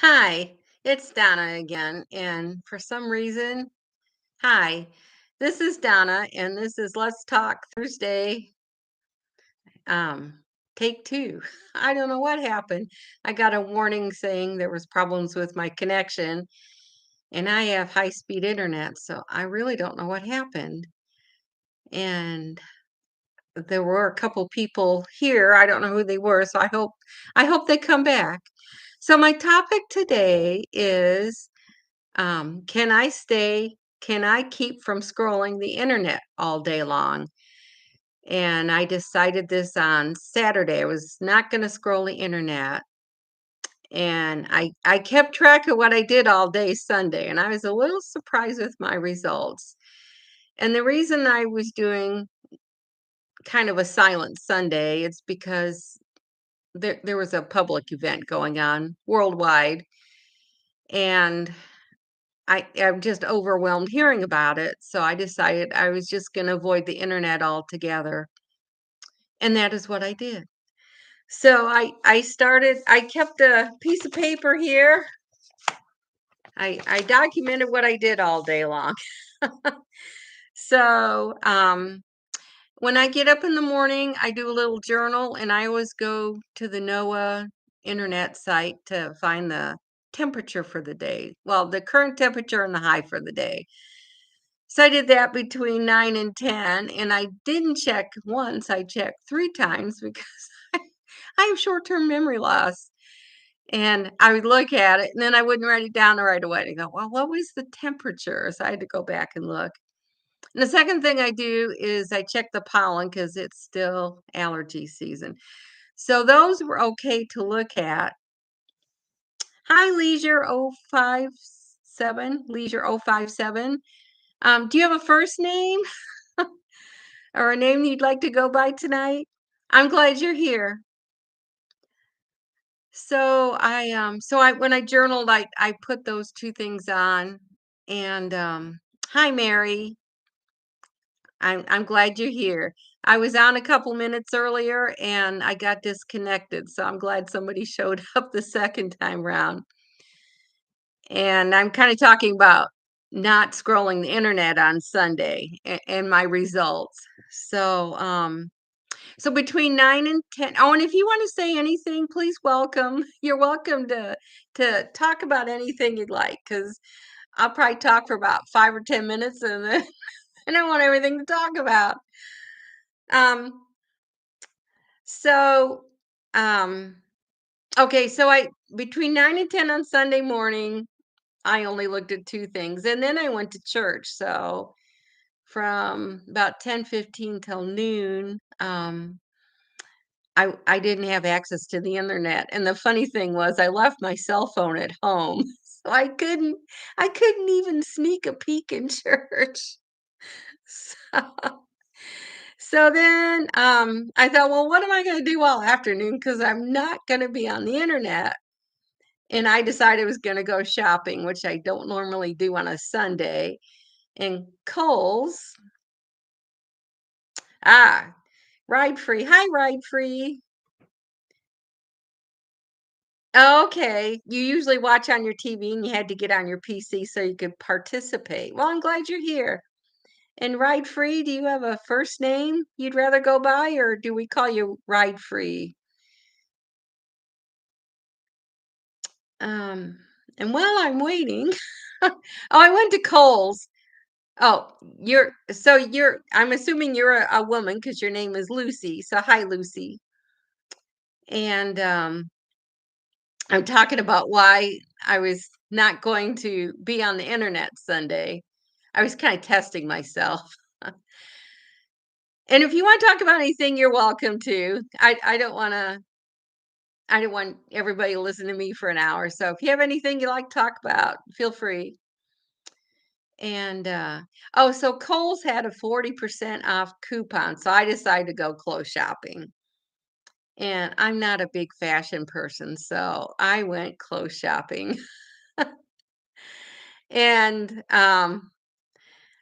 Hi, it's Donna again. And for some reason, hi, this is Donna, and this is Let's Talk Thursday, um, take two. I don't know what happened. I got a warning saying there was problems with my connection, and I have high-speed internet, so I really don't know what happened. And there were a couple people here. I don't know who they were, so I hope they come back. So my topic today is can I keep from scrolling the internet all day long? And I decided this on Saturday. I was not going to scroll the internet. And I kept track of what I did all day Sunday, and I was a little surprised with my results. And the reason I was doing kind of a silent Sunday, it's because there was a public event going on worldwide, and I'm just overwhelmed hearing about it, so I decided I was just gonna avoid the internet altogether, and that is what I did. So I kept a piece of paper here. I documented what I did all day long. So, when I get up in the morning, I do a little journal, and I always go to the NOAA internet site to find the temperature for the day. Well, the current temperature and the high for the day. So I did that between 9 and 10, and I didn't check once, I checked 3 times because I I have short-term memory loss, and I would look at it, and then I wouldn't write it down right away. I go, "Well, what was the temperature?" So I had to go back and look. And the second thing I do is I check the pollen because it's still allergy season. So those were okay to look at. Hi, Leisure 057, Leisure 057. Do you have a first name? Or a name you'd like to go by tonight? I'm glad you're here. So I when I journaled, I put those 2 things on, and, hi, Mary. I'm glad you're here. I was on a couple minutes earlier, and I got disconnected, so I'm glad somebody showed up the second time round. And I'm kinda talking about not scrolling the internet on Sunday and my results. So between 9 and 10. Oh, and if you wanna say anything, please welcome. You're welcome to talk about anything you'd like, because 'cause I'll probably talk for about 5 or 10 minutes, and then I don't want everything to talk about. Um, so, um, okay, so I between 9 and 10 on Sunday morning, I only looked at 2 things, and then I went to church, so from about 10:15 till noon, I didn't have access to the internet, and the funny thing was I left my cell phone at home, so I couldn't even sneak a peek in church. So so then, I thought, "Well, what am I gonna do all afternoon? Because 'Cause I'm not gonna be on the internet." And I decided I was gonna go shopping, which I don't normally do on a Sunday, and Kohl's. Ride Free. Hi, Ride Free. Okay. You usually watch on your TV, and you had to get on your PC so you could participate. Well, I'm glad you're here. And Ride Free, do you have a first name you'd rather go by, or do we call you Ride Free? Um, and while I'm waiting, oh, I went to Kohl's. Oh, I'm assuming you're a woman because your name is Lucy. So hi, Lucy. And I'm talking about why I was not going to be on the internet Sunday. I was kind of testing myself. And if you want to talk about anything, you're welcome to. I don't want everybody to listen to me for an hour. So if you have anything you like to talk about, feel free. And oh, so Kohl's had a 40% off coupon. So I decided to go clothes shopping. And I'm not a big fashion person, so I went clothes shopping. And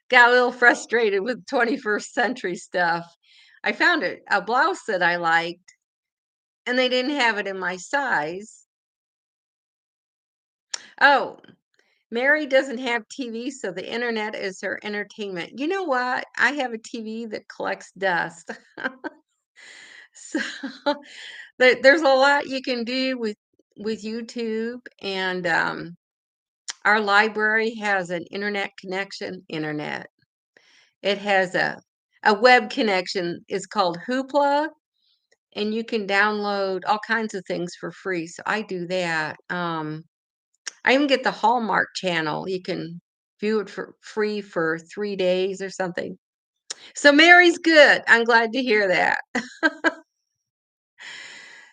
got a little frustrated with 21st century stuff. I found a blouse that I liked, and they didn't have it in my size. Oh, Mary doesn't have TV, so the internet is her entertainment. You know what? I have a TV that collects dust. So there's a lot you can do with YouTube, and our library has an internet connection. Internet. It has a web connection. It's called Hoopla, and you can download all kinds of things for free. So I do that. I even get the Hallmark channel. You can view it for free for 3 days or something. So Mary's good. I'm glad to hear that.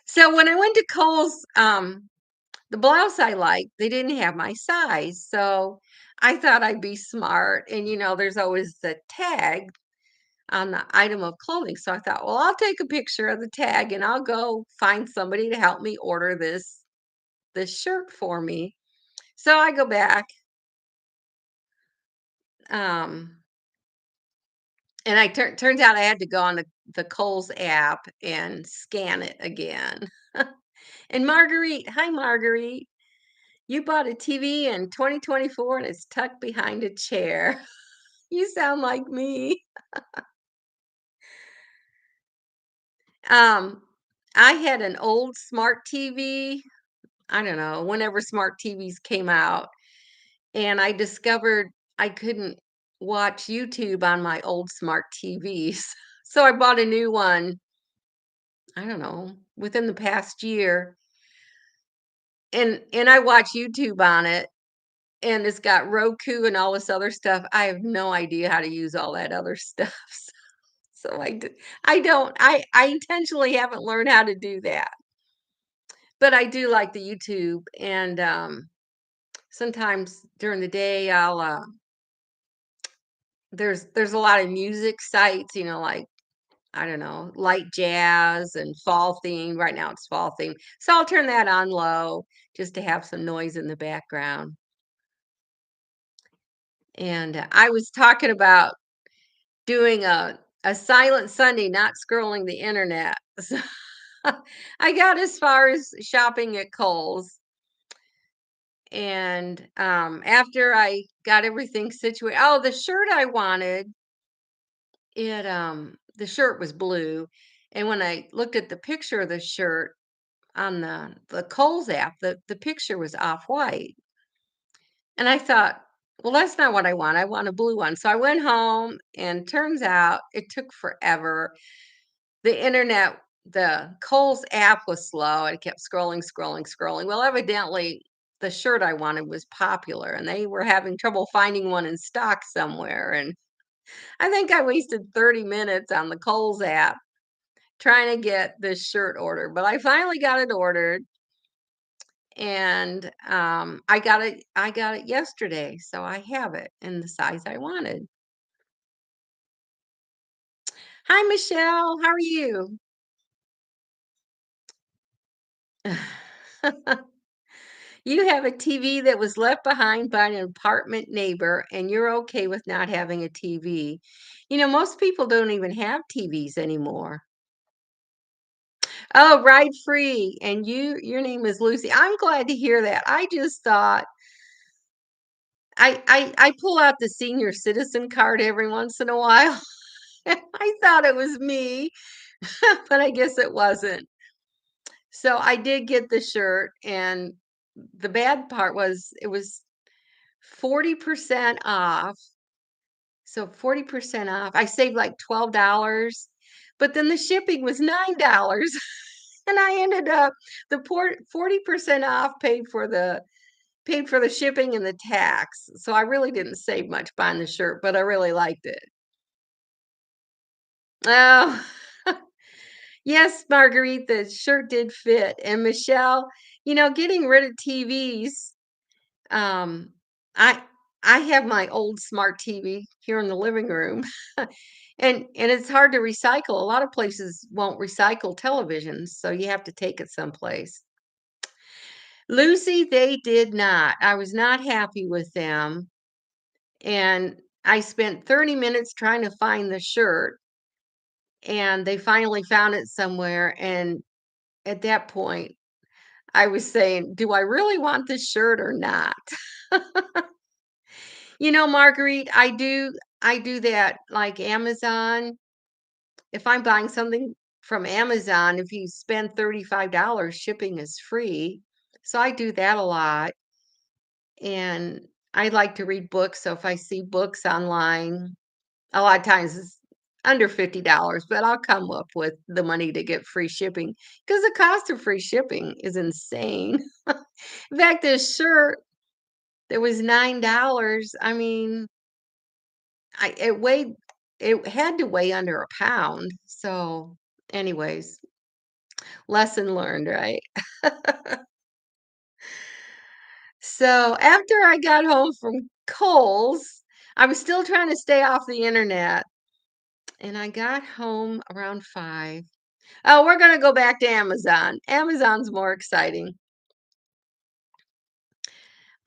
So when I went to Kohl's, the blouse I liked, they didn't have my size. So I thought I'd be smart. And there's always the tag on the item of clothing. So I thought, well, I'll take a picture of the tag and I'll go find somebody to help me order this shirt for me. So I go back, um, and turns out I had to go on the Kohl's app and scan it again. And Marguerite, hi Marguerite, you bought a TV in 2024 and it's tucked behind a chair. You sound like me. Um, I had an old smart TV. I don't know, whenever smart TVs came out, and I discovered I couldn't watch YouTube on my old smart TVs. So I bought a new one, I don't know, within the past year, and I watch YouTube on it, and it's got Roku and all this other stuff. I have no idea how to use all that other stuff. So I don't I intentionally haven't learned how to do that. But I do like the YouTube, and sometimes during the day there's a lot of music sites, like I don't know, light jazz and fall theme. Right now it's fall theme. So I'll turn that on low just to have some noise in the background. And I was talking about doing a silent Sunday, not scrolling the internet. So I got as far as shopping at Kohl's. And after I got everything situated, oh, the shirt I wanted, the shirt was blue. And when I looked at the picture of the shirt on the Kohl's app, the picture was off white. And I thought, well, that's not what I want. I want a blue one. So I went home, and turns out it took forever. The internet, the Kohl's app was slow. And it kept scrolling, scrolling, scrolling. Well, evidently the shirt I wanted was popular and they were having trouble finding one in stock somewhere. And I think I wasted 30 minutes on the Kohl's app trying to get this shirt ordered, but I finally got it ordered, and I got it yesterday, so I have it in the size I wanted. Hi, Michelle. How are you? You have a TV that was left behind by an apartment neighbor, and you're okay with not having a TV. Most people don't even have TVs anymore. Oh, ride free. And your name is Lucy. I'm glad to hear that. I just thought I pull out the senior citizen card every once in a while. I thought it was me, but I guess it wasn't. So I did get the shirt, and the bad part was it was 40% off. So 40% off. I saved like $12, but then the shipping was $9. And I ended up the 40% off paid for the shipping and the tax. So I really didn't save much buying the shirt, but I really liked it. Oh, yes, Marguerite, the shirt did fit. And Michelle, getting rid of TVs, um, I I have my old smart TV here in the living room. And it's hard to recycle. A lot of places won't recycle televisions, so you have to take it someplace. Lucy, they did not. I was not happy with them. And I spent 30 minutes trying to find the shirt, and they finally found it somewhere. And at that point, I was saying, "Do I really want this shirt or not?" Marguerite, I do that, like Amazon. If I'm buying something from Amazon, if you spend $35, shipping is free. So I do that a lot. And I like to read books. So if I see books online, a lot of times it's under $50, but I'll come up with the money to get free shipping because the cost of free shipping is insane. In fact, this shirt that was $9. I mean, it had to weigh under a pound. So, anyways, lesson learned, right? So after I got home from Kohl's, I was still trying to stay off the internet, and I got home around 5. Oh, we're gonna go back to Amazon. Amazon's more exciting.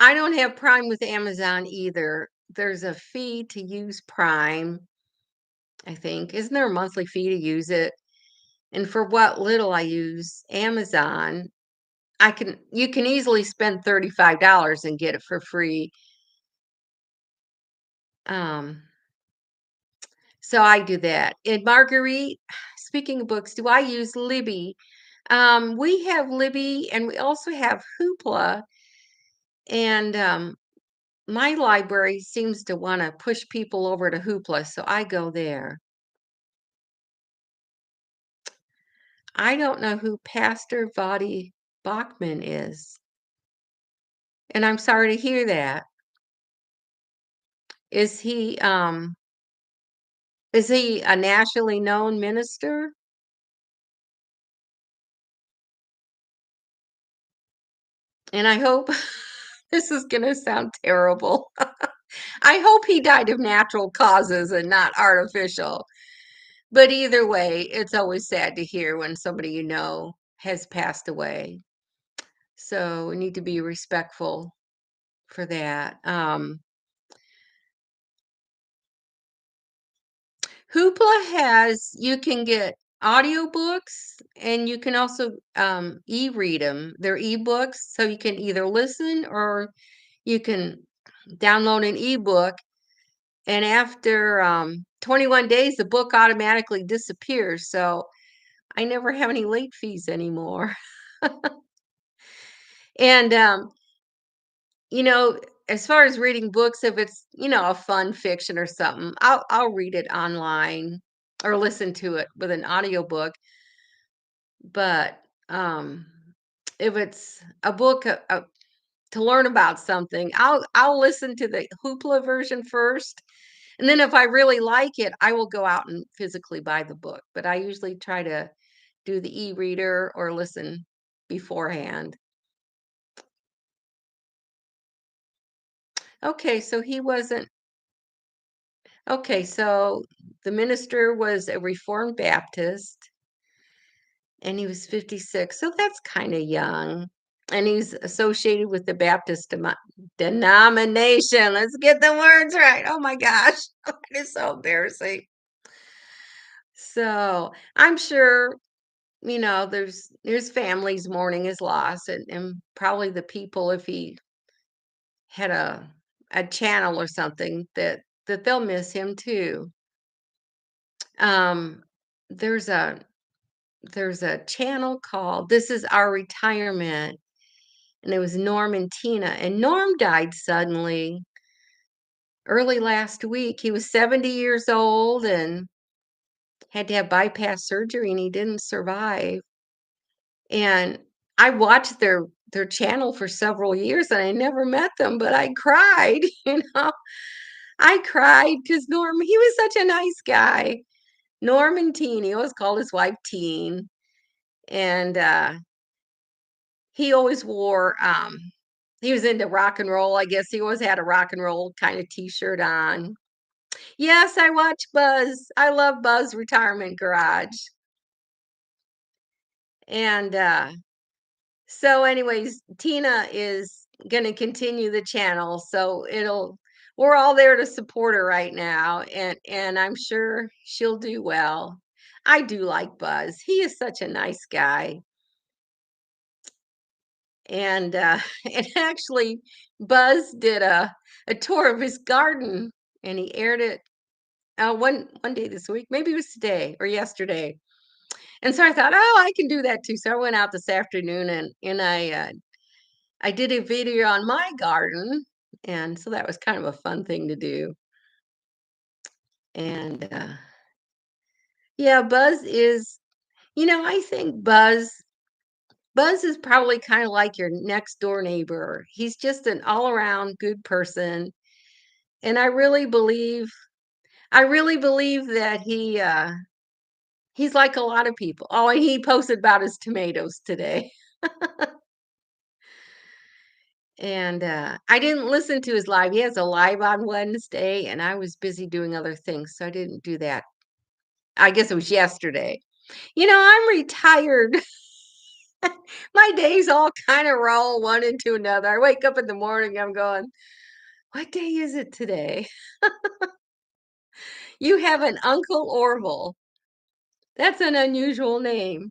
I don't have Prime with Amazon either. There's a fee to use Prime, I think. Isn't there a monthly fee to use it? And for what little I use Amazon, you can easily spend $35 and get it for free. Um, so I do that. And Marguerite, speaking of books, do I use Libby? We have Libby and we also have Hoopla. And my library seems to want to push people over to Hoopla, so I go there. I don't know who Pastor Vadi Bachman is, and I'm sorry to hear that. Is he um is he a nationally known minister? And I hope this is going to sound terrible. I hope he died of natural causes and not artificial. But either way, it's always sad to hear when somebody has passed away. So we need to be respectful for that. Hoopla you can get audiobooks and you can also e-read them. They're ebooks, so you can either listen or you can download an ebook. And after 21 days, the book automatically disappears. So I never have any late fees anymore. And you know, as far as reading books, if it's, a fun fiction or something, I'll read it online or listen to it with an audiobook. But um if it's a book to learn about something, I'll listen to the Hoopla version first. And then if I really like it, I will go out and physically buy the book. But I usually try to do the e-reader or listen beforehand. Okay, so he wasn't Okay, so the minister was a Reformed Baptist and he was 56. So that's kind of young. And he's associated with the Baptist denomination. Let's get the words right. Oh my gosh. That is so embarrassing. So I'm sure, there's families mourning his loss and probably the people, if he had a channel or something, that they'll miss him too. Um, there's a there's a channel called This Is Our Retirement, and it was Norm and Tina. And Norm died suddenly early last week. He was 70 years old and had to have bypass surgery, and he didn't survive. And I watched their channel for several years, and I never met them, but I cried, you know. I cried because he was such a nice guy. Norm and Teen, he always called his wife Teen. And he always he was into rock and roll, I guess. He always had a rock and roll kind of t-shirt on. Yes, I watch Buzz. I love Buzz Retirement Garage. And so anyways, Tina is going to continue the channel, so we're all there to support her right now, and I'm sure she'll do well. I do like Buzz. He is such a nice guy. and and actually, Buzz did a tour of his garden, and he aired it one day this week. Maybe it was today or yesterday. And so I thought, oh, I can do that too. So I went out this afternoon and I did a video on my garden, and so that was kind of a fun thing to do. And yeah, Buzz is, I think Buzz is probably kind of like your next door neighbor. He's just an all around good person, and I really believe that he's like a lot of people. Oh, and he posted about his tomatoes today. And I didn't listen to his live. He has a live on Wednesday, and I was busy doing other things, so I didn't do that. I guess it was yesterday. I'm retired. My days all kind of roll one into another. I wake up in the morning, I'm going, what day is it today? You have an Uncle Orville. That's an unusual name.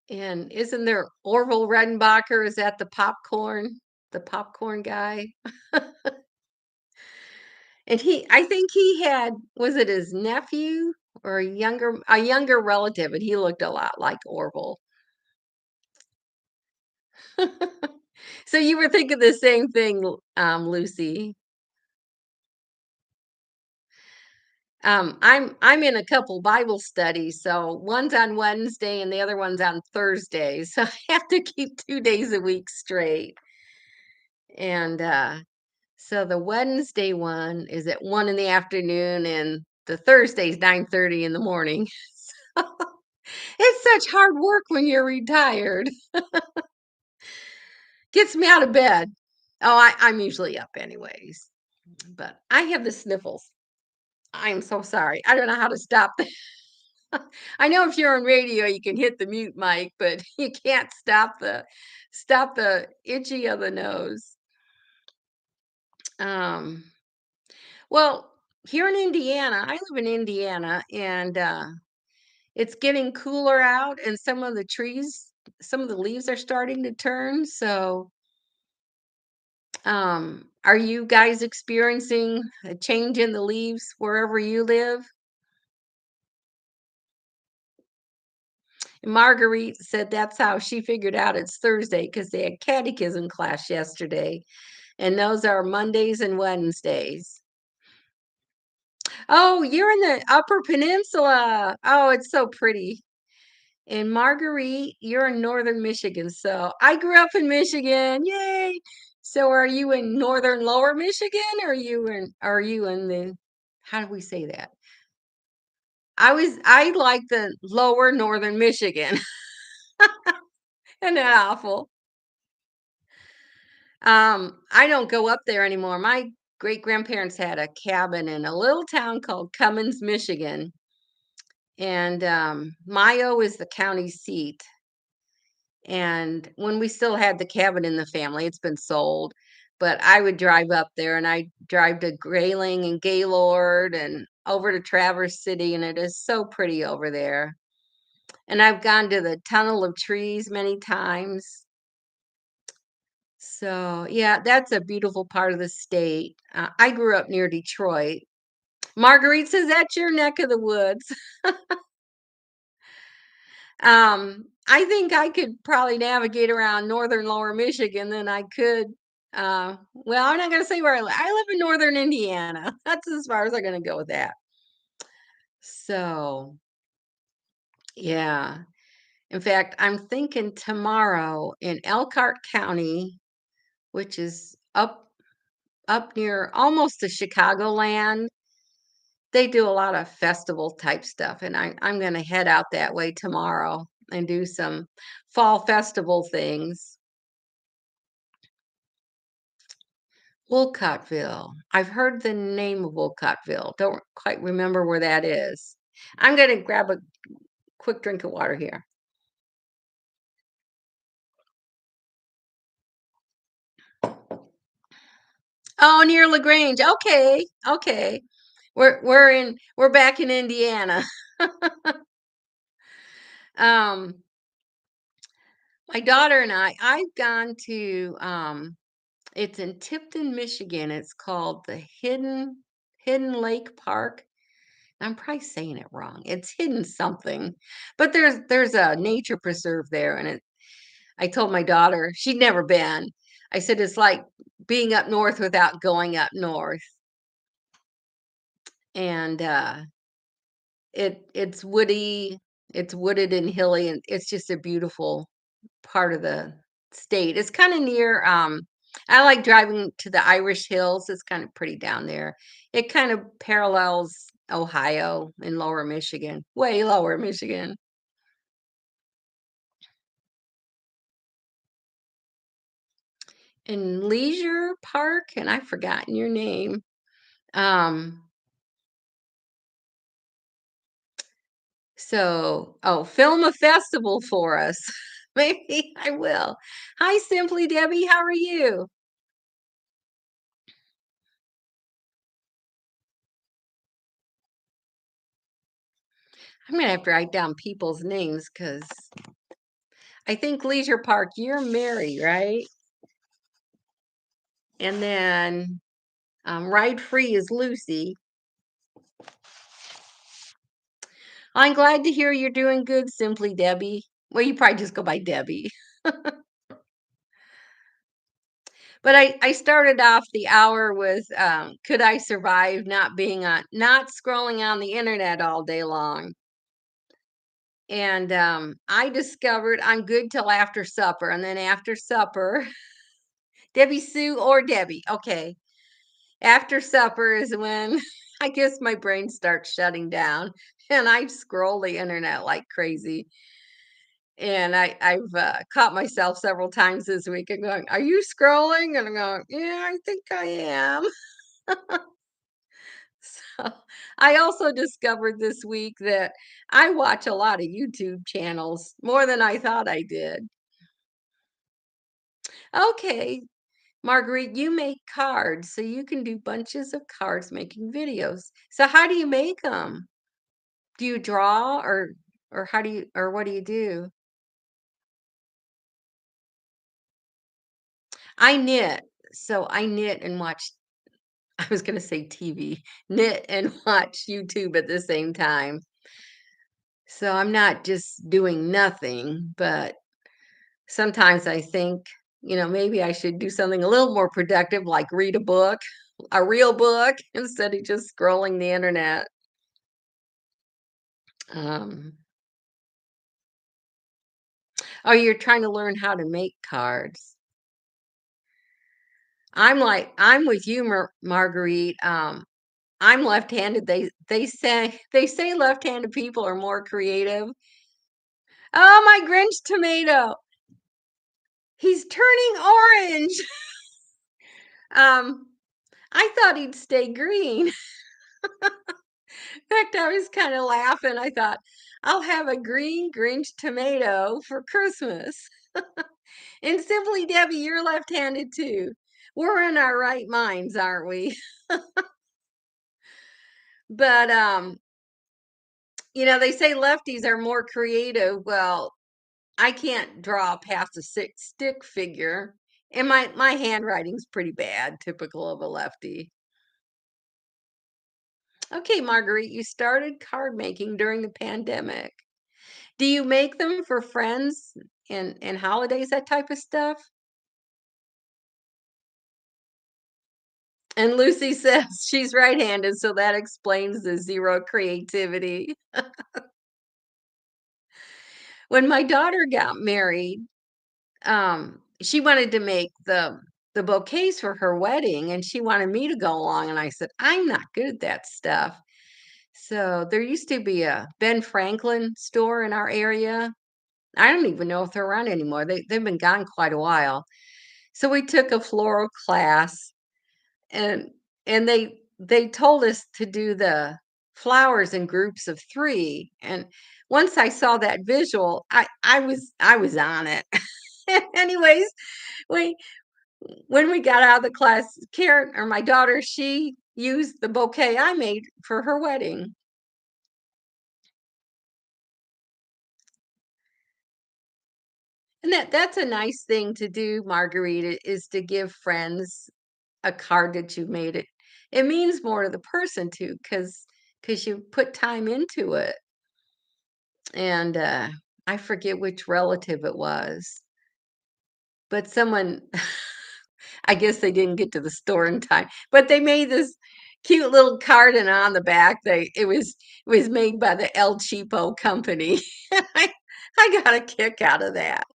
And isn't there Orville Redenbacher? Is that the popcorn guy? And I think he had, was it his nephew or a younger relative, and he looked a lot like Orville. So you were thinking the same thing, Lucy. I'm in a couple Bible studies, so one's on Wednesday and the other one's on Thursday. So I have to keep 2 days a week straight. And so the Wednesday one is at 1 in the afternoon, and the Thursday's 9:30 in the morning. It's such hard work when you're retired. Gets me out of bed. Oh, I'm usually up anyways, but I have the sniffles. I'm so sorry. I don't know how to stop that. I know if you're on radio, you can hit the mute mic, but you can't stop the itchy of the nose. Um, well, here in Indiana, I live in Indiana, and it's getting cooler out, and some of the leaves are starting to turn. So, are you guys experiencing a change in the leaves wherever you live? And Marguerite said that's how she figured out it's Thursday because they had catechism class yesterday, and those are Mondays and Wednesdays. Oh, you're in the Upper Peninsula. Oh, it's so pretty. And Marguerite, you're in northern Michigan. So I grew up in Michigan. Yay. So are you in northern lower Michigan, or are you in the, how do we say that? I like the lower northern Michigan. Isn't that awful? I don't go up there anymore. My great grandparents had a cabin in a little town called Cummins, Michigan. And Mayo is the county seat. And when we still had the cabin in the family, it's been sold. But I would drive up there, and I drive to Grayling and Gaylord and over to Traverse City, and it is so pretty over there. And I've gone to the Tunnel of Trees many times. So, yeah, that's a beautiful part of the state. I grew up near Detroit. Marguerite says that's your neck of the woods. I think I could probably navigate around northern lower Michigan than I could. Well, I'm not going to say where I live. I live in northern Indiana. That's as far as I'm going to go with that. So, yeah. In fact, I'm thinking tomorrow in Elkhart County, which is up near almost to Chicagoland. They do a lot of festival type stuff, and I'm going to head out that way tomorrow and do some fall festival things. Wolcottville. I've heard the name of Wolcottville. Don't quite remember where that is. I'm going to grab a quick drink of water here. Oh, near LaGrange. Okay. Okay. We're back in Indiana. Um My daughter and I've gone to, it's in Tipton, Michigan. It's called the Hidden Lake Park. I'm probably saying it wrong. It's hidden something, but there's a nature preserve there, and I told my daughter she'd never been. I said it's like being up north without going up north, and it's woody, it's wooded and hilly, and it's just a beautiful part of the state. It's kind of near. I like driving to the Irish Hills. It's kind of pretty down there. It kind of parallels Ohio in lower Michigan, way lower Michigan. In Leisure Park, and I've forgotten your name. Um, film a festival for us. Maybe I will. Hi, Simply Debbie. How are you? I'm gonna have to write down people's names because I think Leisure Park, you're Mary, right? And then Ride Free is Lucy. I'm glad to hear you're doing good, Simply Debbie. Well, you probably just go by Debbie. But I started off the hour with could I survive not scrolling on the internet all day long? And I discovered I'm good till after supper. And then after supper, Debbie Sue or Debbie. Okay. After supper is when I guess my brain starts shutting down and I scroll the internet like crazy. And I've caught myself several times this week and going, "Are you scrolling?" And I'm going, "Yeah, I think I am." So I also discovered this week that I watch a lot of YouTube channels more than I thought I did. Okay, Marguerite, you make cards, so you can do bunches of cards making videos. So how do you make them? Do you draw or how do you or what do you do? I knit. So I knit and watch I was gonna say TV, knit and watch YouTube at the same time. So I'm not just doing nothing, but sometimes I think, maybe I should do something a little more productive, like read a book, a real book, instead of just scrolling the internet. Um, oh, you're trying to learn how to make cards. I'm with you, Marguerite. I'm left-handed. They say left-handed people are more creative. Oh, my Grinch tomato. He's turning orange. Um, I thought he'd stay green. In fact, I was kind of laughing. I thought, I'll have a green Grinch tomato for Christmas. And Simply Debbie, you're left-handed too. We're in our right minds, aren't we? But they say lefties are more creative. Well, I can't draw past a six stick figure. And my handwriting's pretty bad, typical of a lefty. Okay, Marguerite, you started card making during the pandemic. Do you make them for friends and holidays, that type of stuff? And Lucy says she's right-handed, so that explains the zero creativity. When my daughter got married, she wanted to make the bouquets for her wedding, and she wanted me to go along, and I said, "I'm not good at that stuff." So there used to be a Ben Franklin store in our area. I don't even know if they're around anymore. They've been gone quite a while. So we took a floral class and they told us to do the flowers in groups of 3. And once I saw that visual, I was on it. Anyways, we when we got out of the class, Karen or my daughter, she used the bouquet I made for her wedding. And that's a nice thing to do, Margarita, is to give friends a card that you made. It means more to the person too, because you put time into it. And I forget which relative it was, but someone I guess they didn't get to the store in time, but they made this cute little card, and on the back it was made by the El Cheapo company. I I got a kick out of that.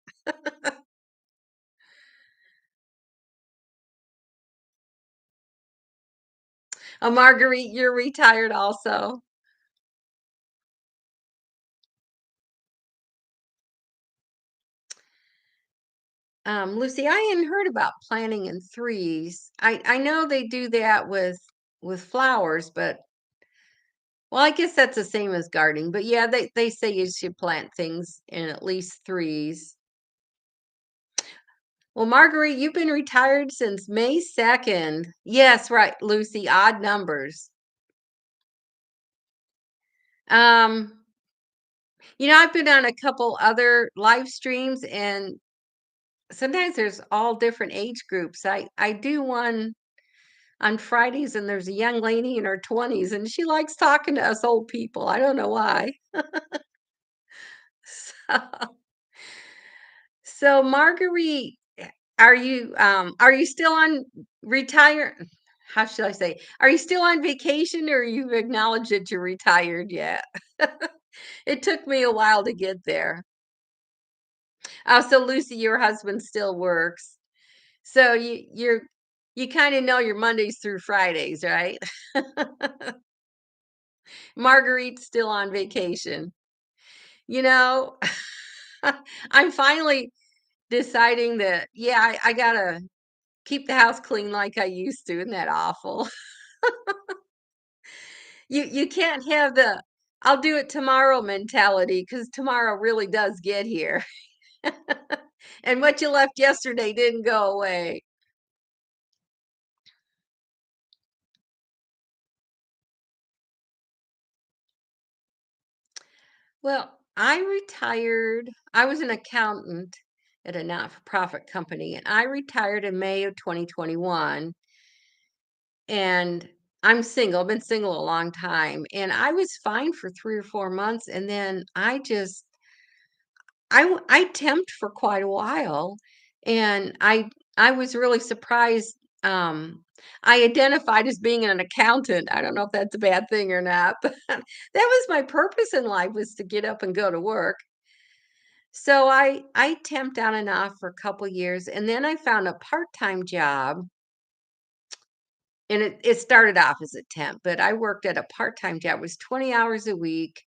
Marguerite, you're retired also. Lucy, I hadn't heard about planting in threes. I know they do that with flowers, but well, I guess that's the same as gardening. But yeah, they say you should plant things in at least threes. Well, Marguerite, you've been retired since May 2nd. Yes, right, Lucy, odd numbers. Um, I've been on a couple other live streams, and sometimes there's all different age groups. I do one on Fridays, and there's a young lady in her 20s, and she likes talking to us old people. I don't know why. So, Marguerite, are you still on retire? How should I say? Are you still on vacation, or you've acknowledged that you're retired yet? It took me a while to get there. Oh, so Lucy, your husband still works. So you kind of know your Mondays through Fridays, right? Marguerite's still on vacation. You know, I'm finally deciding that, yeah, I gotta keep the house clean like I used to. Isn't that awful? You can't have the "I'll do it tomorrow" mentality, because tomorrow really does get here. And what you left yesterday didn't go away. Well, I retired. I was an accountant at a not-for-profit company, and I retired in May of 2021. And I'm single. I've been single a long time, and I was fine for 3 or 4 months, and then I temped for quite a while, and I was really surprised. I identified as being an accountant. I don't know if that's a bad thing or not, but that was my purpose in life, was to get up and go to work. So I temped on and off for a couple years, and then I found a part-time job, and it started off as a temp, but I worked at a part-time job. It was 20 hours a week,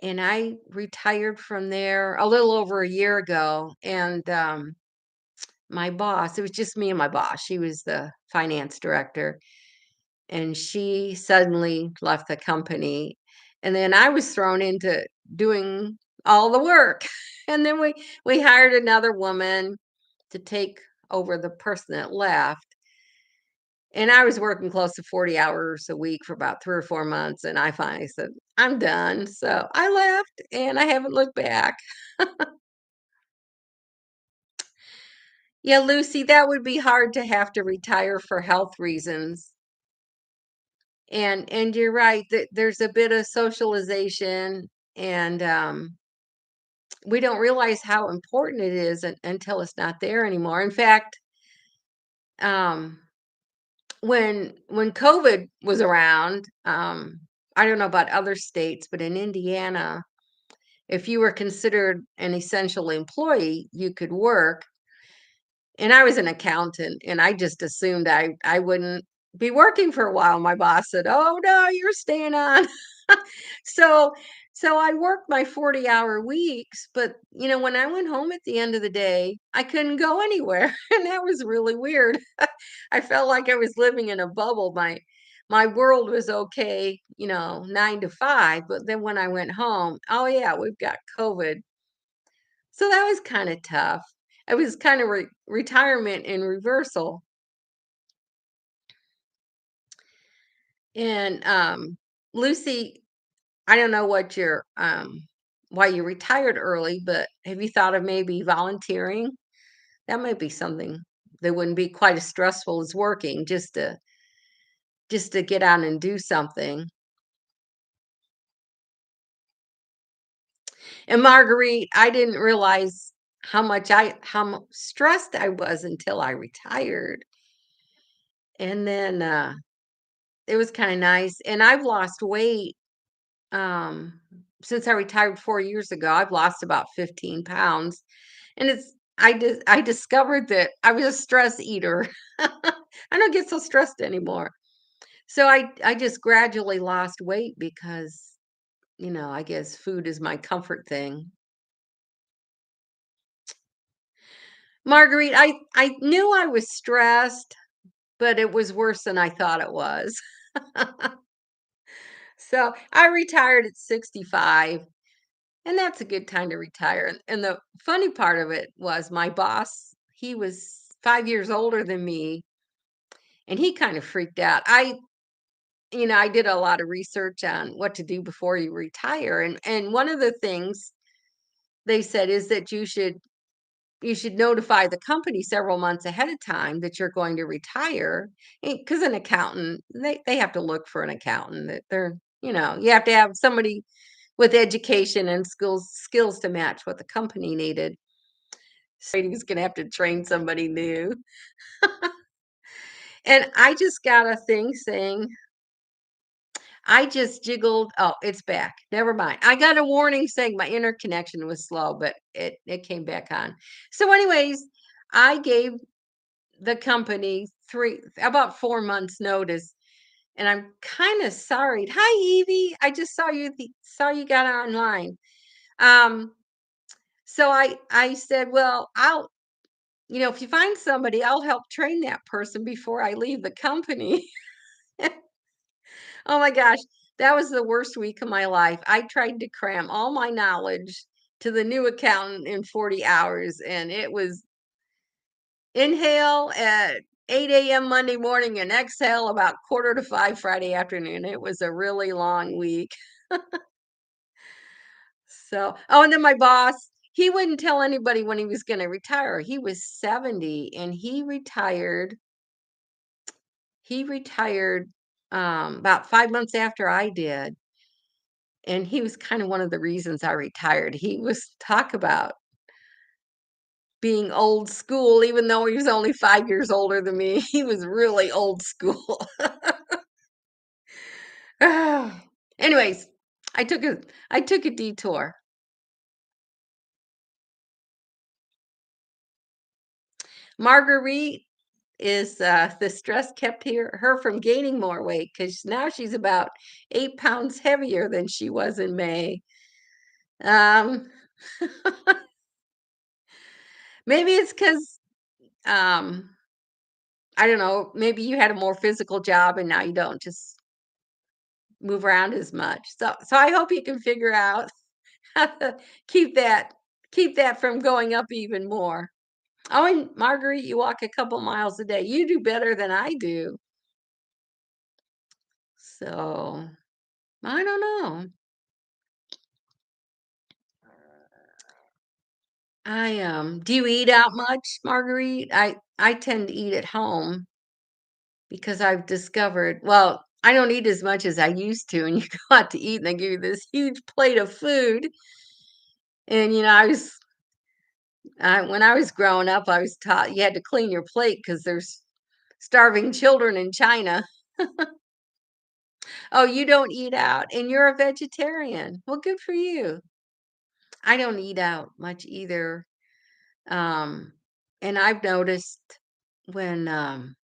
and I retired from there a little over a year ago. And my boss, it was just me and my boss. She was the finance director, and she suddenly left the company. And then I was thrown into doing all the work. And then we hired another woman to take over the person that left. And I was working close to 40 hours a week for about 3 or 4 months, and I finally said, "I'm done." So I left, and I haven't looked back. Yeah, Lucy, that would be hard to have to retire for health reasons. And you're right, that there's a bit of socialization, and we don't realize how important it is until it's not there anymore. In fact, um, when COVID was around, I don't know about other states, but in Indiana, if you were considered an essential employee, you could work. And I was an accountant, and I just assumed I wouldn't be working for a while. My boss said, "Oh, no, you're staying on." So so I worked my 40-hour weeks, but, when I went home at the end of the day, I couldn't go anywhere, and that was really weird. I felt like I was living in a bubble. My world was okay, 9 to 5, but then when I went home, "Oh, yeah, we've got COVID." So that was kinda tough. It was kind of retirement in reversal. And, Lucy, I don't know what your, why you retired early, but have you thought of maybe volunteering? That might be something that wouldn't be quite as stressful as working, just to get out and do something. And Marguerite, I didn't realize stressed I was until I retired. And then it was kind of nice. And I've lost weight um since I retired 4 years ago. I've lost about 15 pounds. And I discovered that I was a stress eater. I don't get so stressed anymore. So I just gradually lost weight because, I guess food is my comfort thing. Marguerite, I knew I was stressed, but it was worse than I thought it was. So I retired at 65, and that's a good time to retire. And the funny part of it was my boss, he was 5 years older than me, and he kind of freaked out. I did a lot of research on what to do before you retire. And one of the things they said is that you should notify the company several months ahead of time that you're going to retire, because an accountant, they have to look for an accountant that you have to have somebody with education and skills to match what the company needed. So he was going to have to train somebody new. And I just got a thing saying I just jiggled. Oh, it's back. Never mind. I got a warning saying my internet connection was slow, but it came back on. So anyways, I gave the company about 4 months notice, and I'm kind of sorry. Hi, Evie. I just saw you got online. Um, so I said, well, if you find somebody, I'll help train that person before I leave the company. Oh my gosh, that was the worst week of my life. I tried to cram all my knowledge to the new accountant in 40 hours, and it was inhale at 8 a.m. Monday morning and exhale about quarter to 5 Friday afternoon. It was a really long week. So, oh, and then my boss, he wouldn't tell anybody when he was going to retire. He was 70 and he retired. He retired about 5 months after I did. And he was kind of one of the reasons I retired. He was talk about being old school, even though he was only 5 years older than me. He was really old school. Anyways, I took a I took a detour. Marguerite is the stress kept her from gaining more weight because now she's about 8 pounds heavier than she was in May. Um, maybe it's because I don't know. Maybe you had a more physical job and now you don't just move around as much. So I hope you can figure out how to keep that keep that from going up even more. Oh, and Marguerite, you walk a couple miles a day. You do better than I do. So I don't know. Do you eat out much, Marguerite? I tend to eat at home because I've discovered, well, I don't eat as much as I used to, and you go out to eat and they give you this huge plate of food. And when I was growing up, I was taught you had to clean your plate because there's starving children in China. Oh, you don't eat out and you're a vegetarian. Well, good for you. I don't eat out much either. Um, and I've noticed when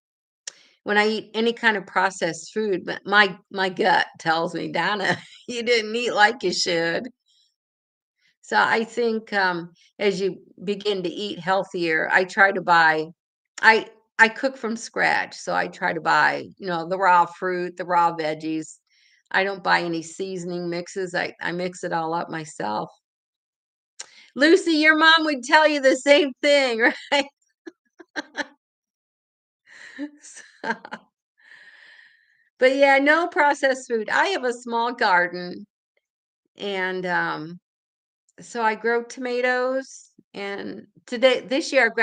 when I eat any kind of processed food, but my gut tells me, Donna, you didn't eat like you should. So I think as you begin to eat healthier, I I cook from scratch. So I try to buy, the raw fruit, the raw veggies. I don't buy any seasoning mixes. I mix it all up myself. Lucy, your mom would tell you the same thing, right? But yeah, no processed food. I have a small garden, and So I grow tomatoes, and this year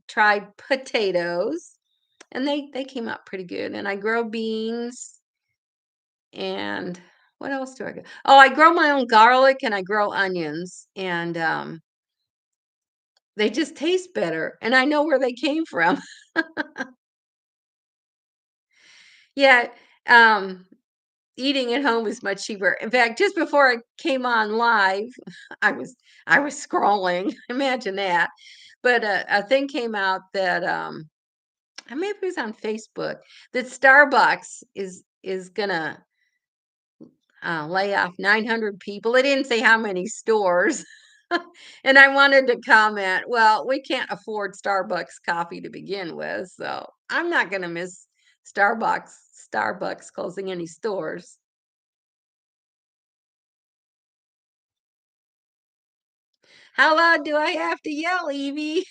tried potatoes, and they came out pretty good. And I grow beans, and what else do I grow? Oh, I grow my own garlic and I grow onions, and they just taste better, and I know where they came from. Yeah, um, eating at home is much cheaper. In fact, just before I came on live, I was I was scrolling. Imagine that. But a thing came out that maybe it was on Facebook that Starbucks is gonna lay off 900 people. It didn't say how many stores. And I wanted to comment, well, we can't afford Starbucks coffee to begin with, so I'm not gonna miss Starbucks Starbucks closing any stores. How loud do I have to yell, Evie?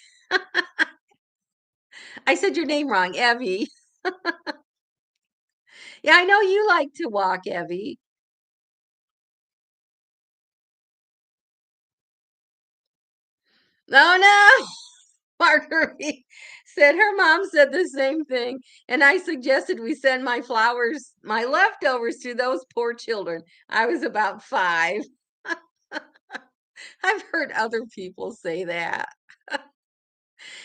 I said your name wrong, Evie. Yeah, I know you like to walk, Evie. Oh no, Marguerite said her mom said the same thing, and I suggested we send my leftovers to those poor children. I was about 5. I've heard other people say that.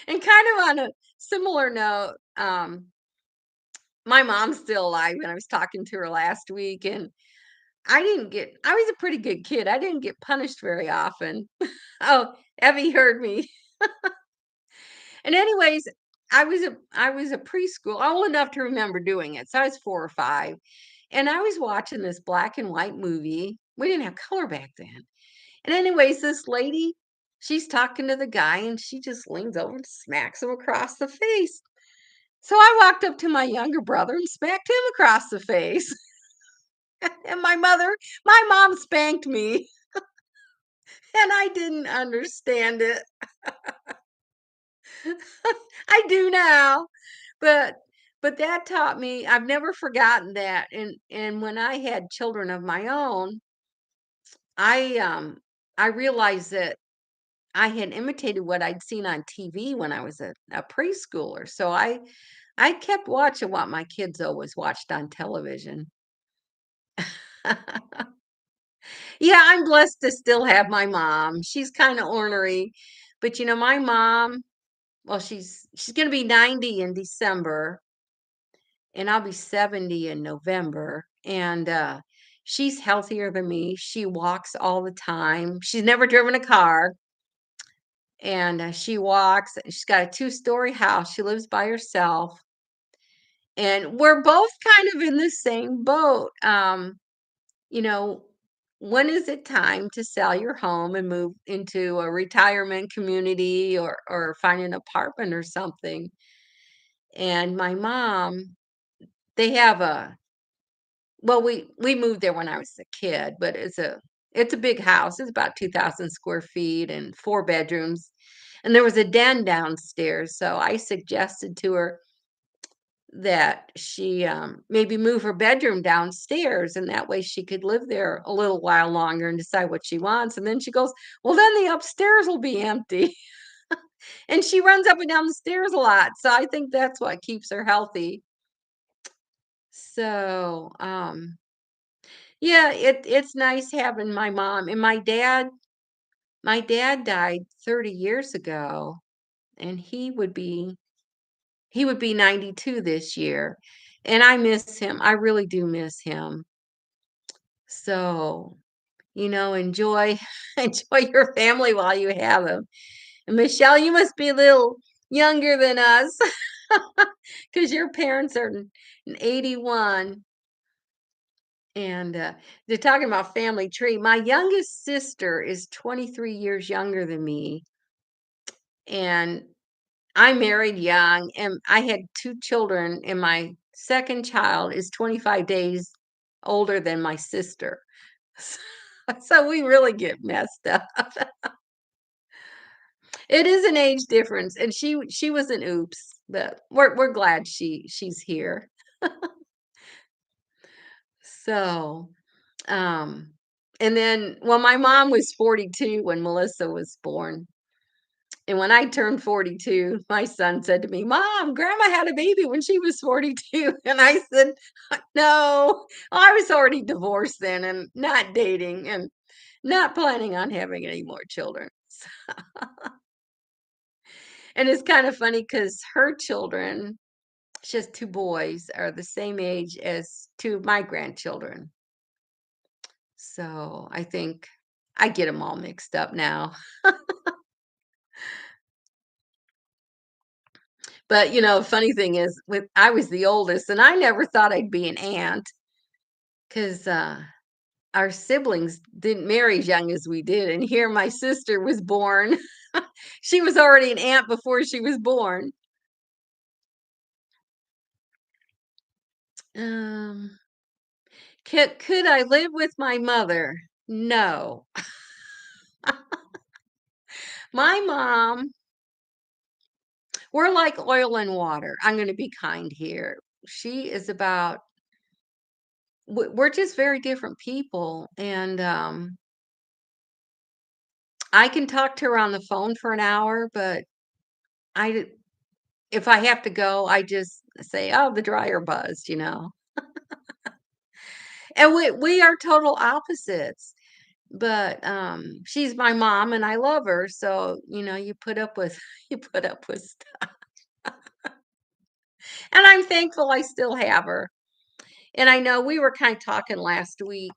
And kind of on a similar note, my mom's still alive, and I was talking to her last week, and I was a pretty good kid. I didn't get punished very often. Oh, Evie heard me. And anyways, I was a preschool, old enough to remember doing it. So I was 4 or 5. And I was watching this black and white movie. We didn't have color back then. And anyways, this lady, she's talking to the guy and she just leans over and smacks him across the face. So I walked up to my younger brother and smacked him across the face. And my mom spanked me, and I didn't understand it. I do now, but that taught me. I've never forgotten that, and when I had children of my own, I, um, I realized that I had imitated what I'd seen on TV when I was a preschooler, so I kept watching what my kids always watched on television. Yeah, I'm blessed to still have my mom. She's kinda ornery, but, my mom, well, she's gonna be 90 in December, and I'll be 70 in November, and, she's healthier than me. She walks all the time. She's never driven a car, and, she walks. She's got a two-story house. She lives by herself, and we're both kind of in the same boat. You know, when is it time to sell your home and move into a retirement community or find an apartment or something? And my mom, they have a well, we moved there when I was a kid, but it's a big house. It's about 2,000 square feet and 4 bedrooms. And there was a den downstairs. So I suggested to her that she maybe move her bedroom downstairs, and that way she could live there a little while longer and decide what she wants. And then she goes, well, then the upstairs will be empty. And she runs up and down the stairs a lot, so I think that's what keeps her healthy. So yeah, it's nice having my mom. And my dad died 30 years ago, and he would be 92 this year, and I miss him. I really do miss him. So, enjoy enjoy your family while you have them. And Michelle, you must be a little younger than us because your parents are in 81. And they're talking about family tree. My youngest sister is 23 years younger than me, and I married young, and I had 2 children, and my second child is 25 days older than my sister. So we really get messed up. It is an age difference, and she was an oops, but we're glad she's here. So, um, And then, well, my mom was 42 when Melissa was born. And when I turned 42, my son said to me, "Mom, grandma had a baby when she was 42." And I said, "No, I was already divorced then and not dating and not planning on having any more children." And it's kind of funny because her children, she has two boys, are the same age as two of my grandchildren. So I think I get them all mixed up now. But, funny thing is, with I was the oldest, and I never thought I'd be an aunt 'cause, our siblings didn't marry as young as we did, and here my sister was born. She was already an aunt before she was born. Um, could I live with my mother? No. My mom, we're like oil and water. I'm gonna be kind here. She is about we're just very different people, and, I can talk to her on the phone for an hour, but I d if I have to go, I just say, "Oh, the dryer buzzed." And we are total opposites, but, she's my mom and I love her, so, you put up with you put up with stuff, and I'm thankful I still have her. And I know we were kinda talking last week,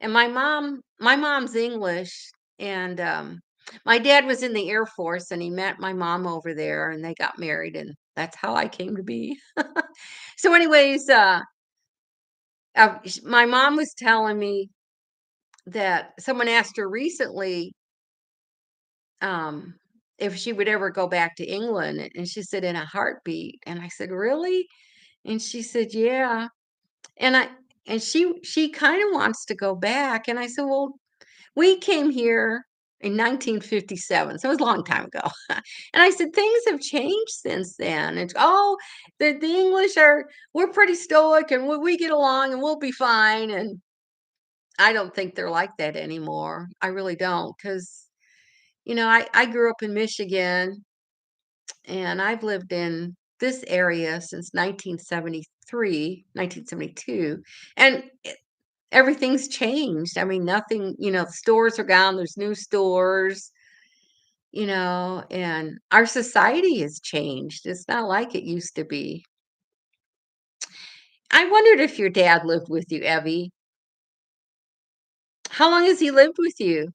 and my mom's English, and, my dad was in the Air Force, and he met my mom over there, and they got married, and that's how I came to be. So anyways, my mom was telling me that someone asked her recently, um, if she would ever go back to England, and she said, "In a heartbeat." And I said, "Really?" And she said, "Yeah." And I and she kinda wants to go back, and I said, "Well, we came here in 1957, so it was a long time ago." And I said, "Things have changed since then." It's, "Oh, the English we're pretty stoic, and we get along, and we'll be fine." And I don't think they're like that anymore. I really don't, 'cause, I grew up in Michigan, and I've lived in this area since 1973, 1972, and everything's changed. I mean, nothing, the stores are gone, there's new stores, and our society has changed. It's not like it used to be. I wondered if your dad lived with you, Evie. How long has he lived with you?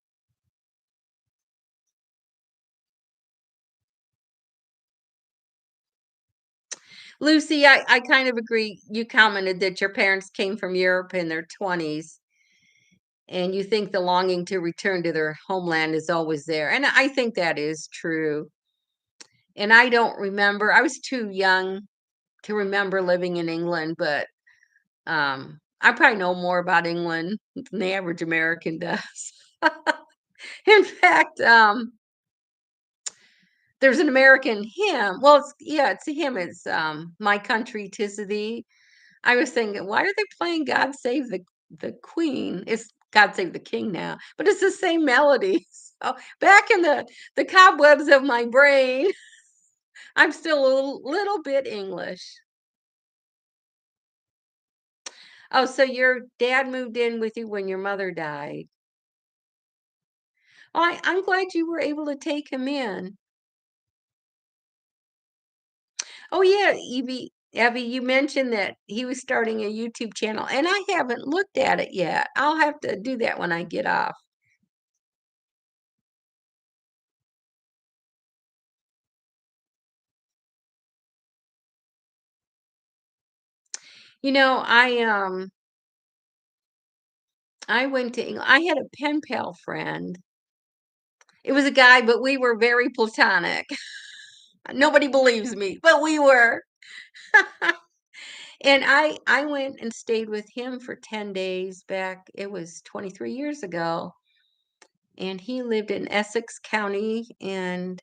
Lucy, I kind of agree. You commented that your parents came from Europe in their 20s, and you think the longing to return to their homeland is always there. And I think that is true. And I don't remember, I was too young to remember living in England, but I probably know more about England than the average American does. In fact, there's an American hymn. Well, it's a hymn. It's "My Country 'Tis of Thee." I was thinking, why are they playing "God Save the Queen"? It's "God Save the King" now, but it's the same melody. So back in the cobwebs of my brain, I'm still a little bit English. Oh, so your dad moved in with you when your mother died. Oh, I'm glad you were able to take him in. Oh, yeah, Evie, you mentioned that he was starting a YouTube channel, and I haven't looked at it yet. I'll have to do that when I get off. You know, I went to England. I had a pen pal friend. It was a guy, but we were very platonic. Nobody believes me, but we were. And I went and stayed with him for 10 days back. It was 23 years ago, and he lived in Essex County, and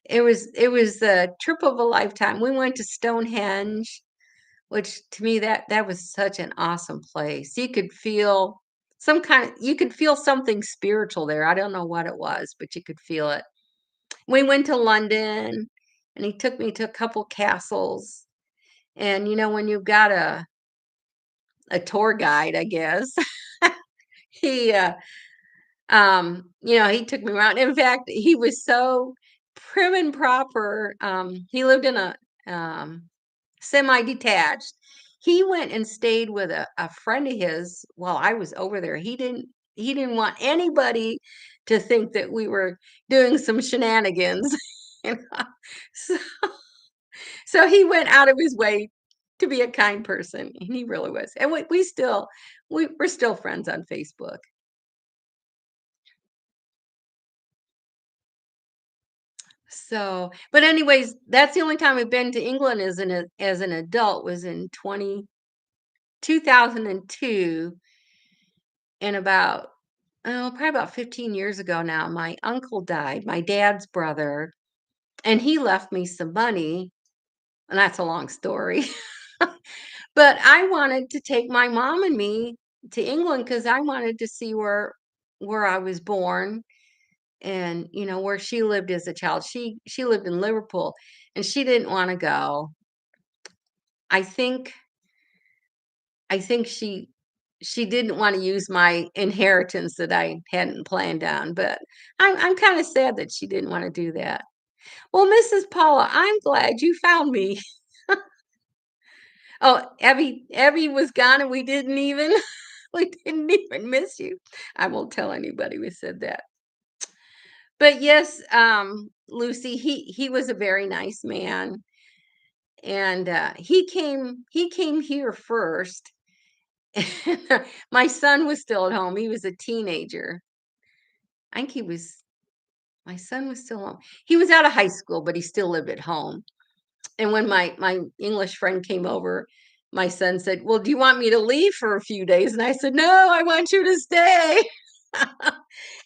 it was the trip of a lifetime. We went to Stonehenge, which to me that was such an awesome place. You could feel some kind of, you could feel something spiritual there. I don't know what it was, but you could feel it. We went to London, and he took me to a couple castles. And when you've got a tour guide, I guess, he he took me around. In fact, he was so prim and proper. He lived in a um semi-detached. He went and stayed with a friend of his while I was over there. He didn't want anybody to think that we were doing some shenanigans. You know? So, so he went out of his way to be a kind person, and he really was. And we're still friends on Facebook. So, but anyways, that's the only time I've been to England as an adult was in 2002. And about, oh, probably about 15 years ago now, my uncle died, my dad's brother, and he left me some money, and that's a long story. But I wanted to take my mom and me to England because I wanted to see where I was born, and where she lived as a child. She lived in Liverpool, and she didn't want to go. I think I think she didn't want to use my inheritance that I hadn't planned on, but I'm kind of sad that she didn't want to do that. Well, Mrs. Paula, I'm glad you found me. Oh, Abby was gone, and we didn't even we didn't even miss you. I won't tell anybody we said that. But yes, Lucy, he was a very nice man, and he came here first. My son was still at home. He was a teenager. I think my son was still home. He was out of high school, but he still lived at home. And when my English friend came over, my son said, "Well, do you want me to leave for a few days?" And I said, "No, I want you to stay."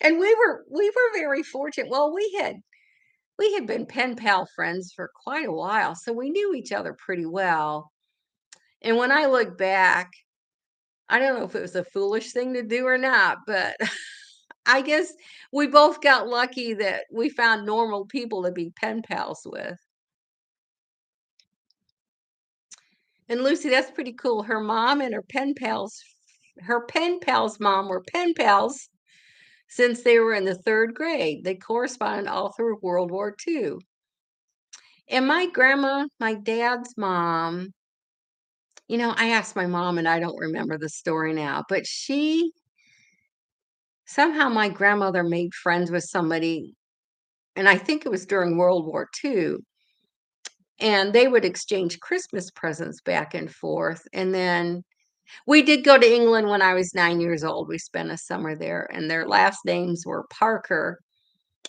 And we were very fortunate. Well, we had been pen pal friends for quite a while, so we knew each other pretty well. And when I look back, I don't know if it was a foolish thing to do or not, but I guess we both got lucky that we found normal people to be pen pals with. And Lucy, that's pretty cool. Her mom and her pen pal's mom were pen pals since they were in the third grade. They corresponded all through World War II. And my grandma, my dad's mom, I asked my mom and I don't remember the story now, but somehow my grandmother made friends with somebody, and I think it was during World War II, and they would exchange Christmas presents back and forth. And then we did go to England when I was 9 years old. We spent a summer there, and their last names were Parker,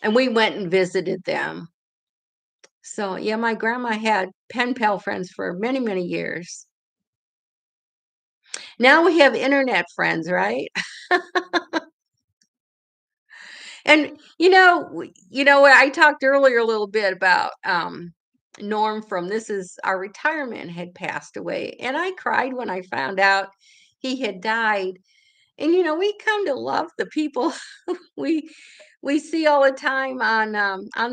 and we went and visited them. So, yeah, my grandma had pen pal friends for many, many years. Now we have internet friends, right? And I talked earlier a little bit about Norm from This Is Our Retirement had passed away, and I cried when I found out he had died. And we come to love the people we we see all the time on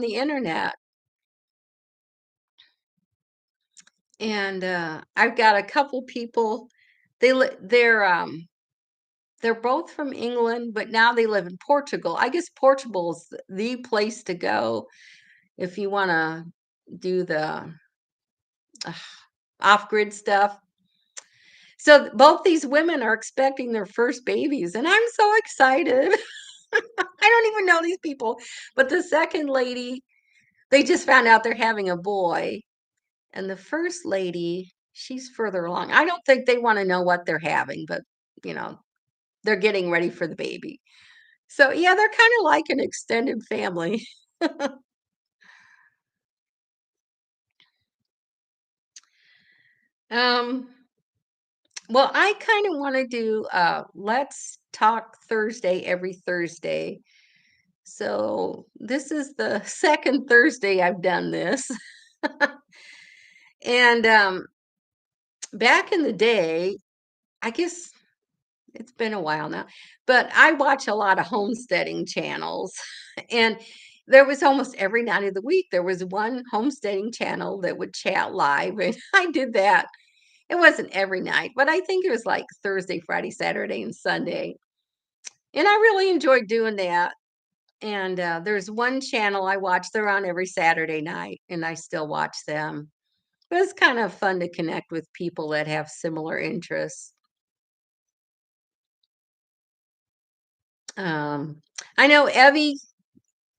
the internet. And I've got a couple people. They're both from England, but now they live in Portugal. I guess Portugal is the place to go if you want to do the uh, off-grid stuff. So both these women are expecting their first babies, and I'm so excited. I don't even know these people, but the second lady, they just found out they're having a boy, and the first lady, she's further along. I don't think they want to know what they're having, but you know, they're getting ready for the baby. So yeah, they're kind of like an extended family. Um, well, I kind of want to do Let's Talk Thursday every Thursday. So this is the second Thursday I've done this. And back in the day, I guess It's been a while now, but I watch a lot of homesteading channels, and there was almost every night of the week, there was one homesteading channel that would chat live, and I did that. It wasn't every night, but I think it was like Thursday, Friday, Saturday, and Sunday, and I really enjoyed doing that. And there's one channel I watch, they're on every Saturday night, and I still watch them. It was kind of fun to connect with people that have similar interests. Um, I know Evie,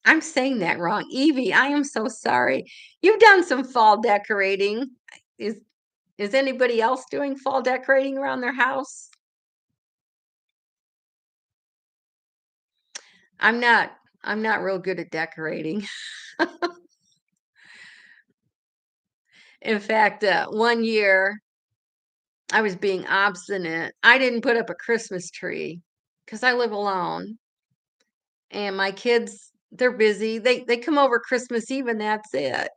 I'm saying that wrong. Evie, I am so sorry. You've done some fall decorating. Is is anybody else doing fall decorating around their house? I'm not I'm not real good at decorating. In fact, one year I was being obstinate. I didn't put up a Christmas tree because I live alone, and my kids, they're busy. They come over Christmas Eve and that's it.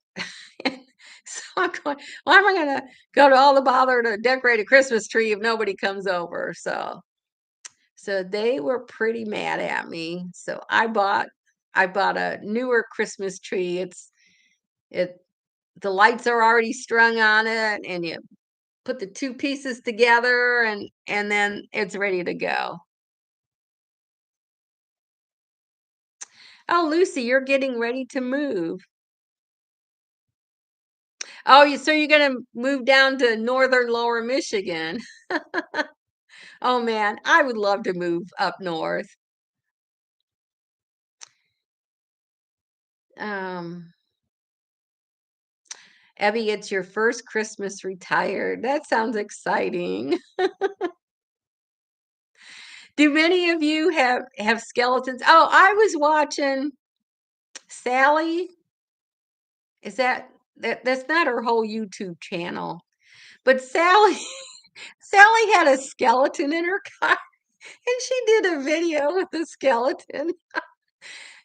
So I'm going, why am I gonna go to all the bother to decorate a Christmas tree if nobody comes over? So they were pretty mad at me. So I bought a newer Christmas tree. It the lights are already strung on it, and you put the two pieces together, and then it's ready to go. Oh, Lucy, you're getting ready to move. Oh, so you're gonna move down to northern lower Michigan. Oh man, I would love to move up north. Um, Abby, it's your first Christmas retired. That sounds exciting. Do many of you have skeletons? Oh, I was watching Sally. Is that's not her whole YouTube channel, but Sally Sally had a skeleton in her car, and she did a video with the skeleton.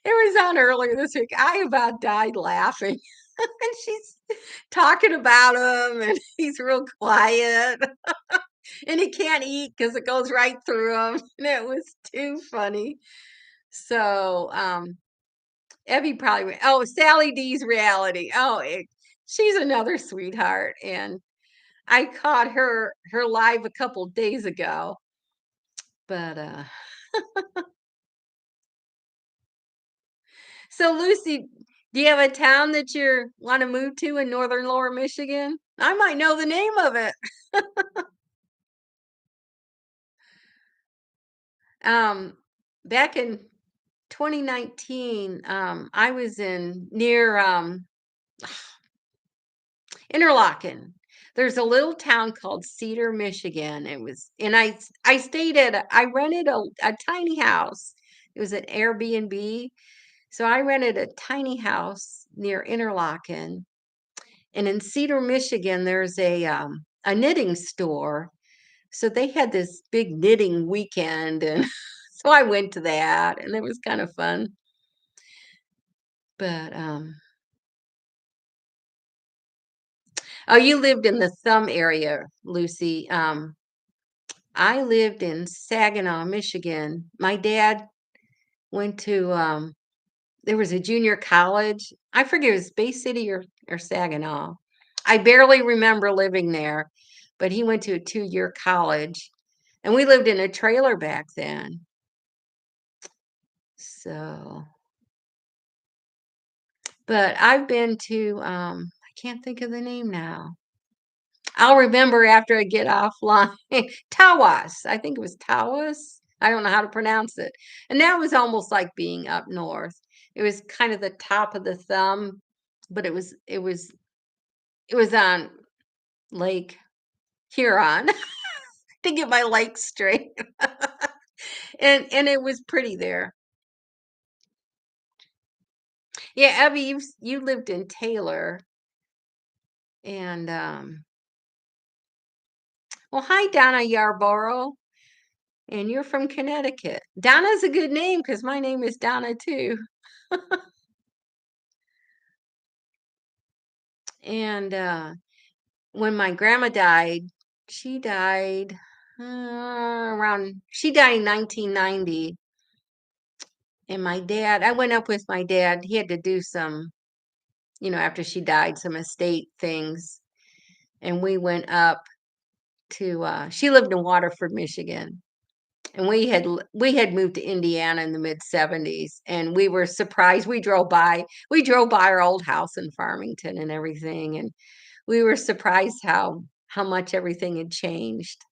It was on earlier this week. I about died laughing. And she's talking about him, and he's real quiet, and he can't eat because it goes right through him. And it was too funny. So, Evie probably went, oh, Sally D's reality. Oh, she's another sweetheart. And I caught her live a couple days ago. But so Lucy, do you have a town that you want to move to in northern lower Michigan? I might know the name of it. Um, Back in 2019, I was in near Interlochen. There's a little town called Cedar, Michigan. It was, and I stayed I rented a tiny house. It was an Airbnb. So I rented a tiny house near Interlochen. And in Cedar, Michigan, there's a knitting store. So they had this big knitting weekend, and so I went to that, and it was kind of fun. But oh, you lived in the Thumb area, Lucy. I lived in Saginaw, Michigan. My dad went to there was a junior college. I forget it was Bay City or Saginaw. I barely remember living there, but he went to a 2-year college, and we lived in a trailer back then. So, but I've been to I can't think of the name now. I'll remember after I get offline. Tawas. I think it was Tawas. I don't know how to pronounce it. And that was almost like being up north. It was kind of the top of the thumb, but it was on Lake Huron to get my lake straight. And it was pretty there. Yeah, Abby, you lived in Taylor, and well, hi Donna Yarborough. And you're from Connecticut. Donna's a good name because my name is Donna too. And when my grandma died, she died. around she died in 1990, and my dad, I went up with my dad. He had to do some, after she died, some estate things, and we went up to she lived in Waterford, Michigan. And we had moved to Indiana in the mid 70s, and we were surprised. We drove by our old house in Farmington and everything, and we were surprised how much everything had changed.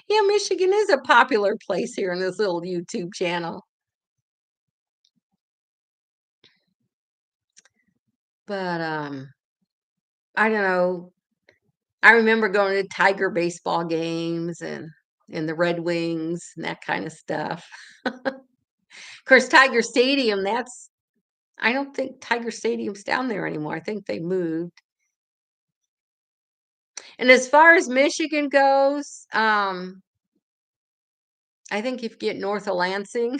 Yeah, Michigan is a popular place here in this little YouTube channel. But I don't know. I remember going to Tiger baseball games and the Red Wings and that kind of stuff. Of course, Tiger Stadium, that's I don't think Tiger Stadium's down there anymore. I think they moved. And as far as Michigan goes, I think if you get north of Lansing,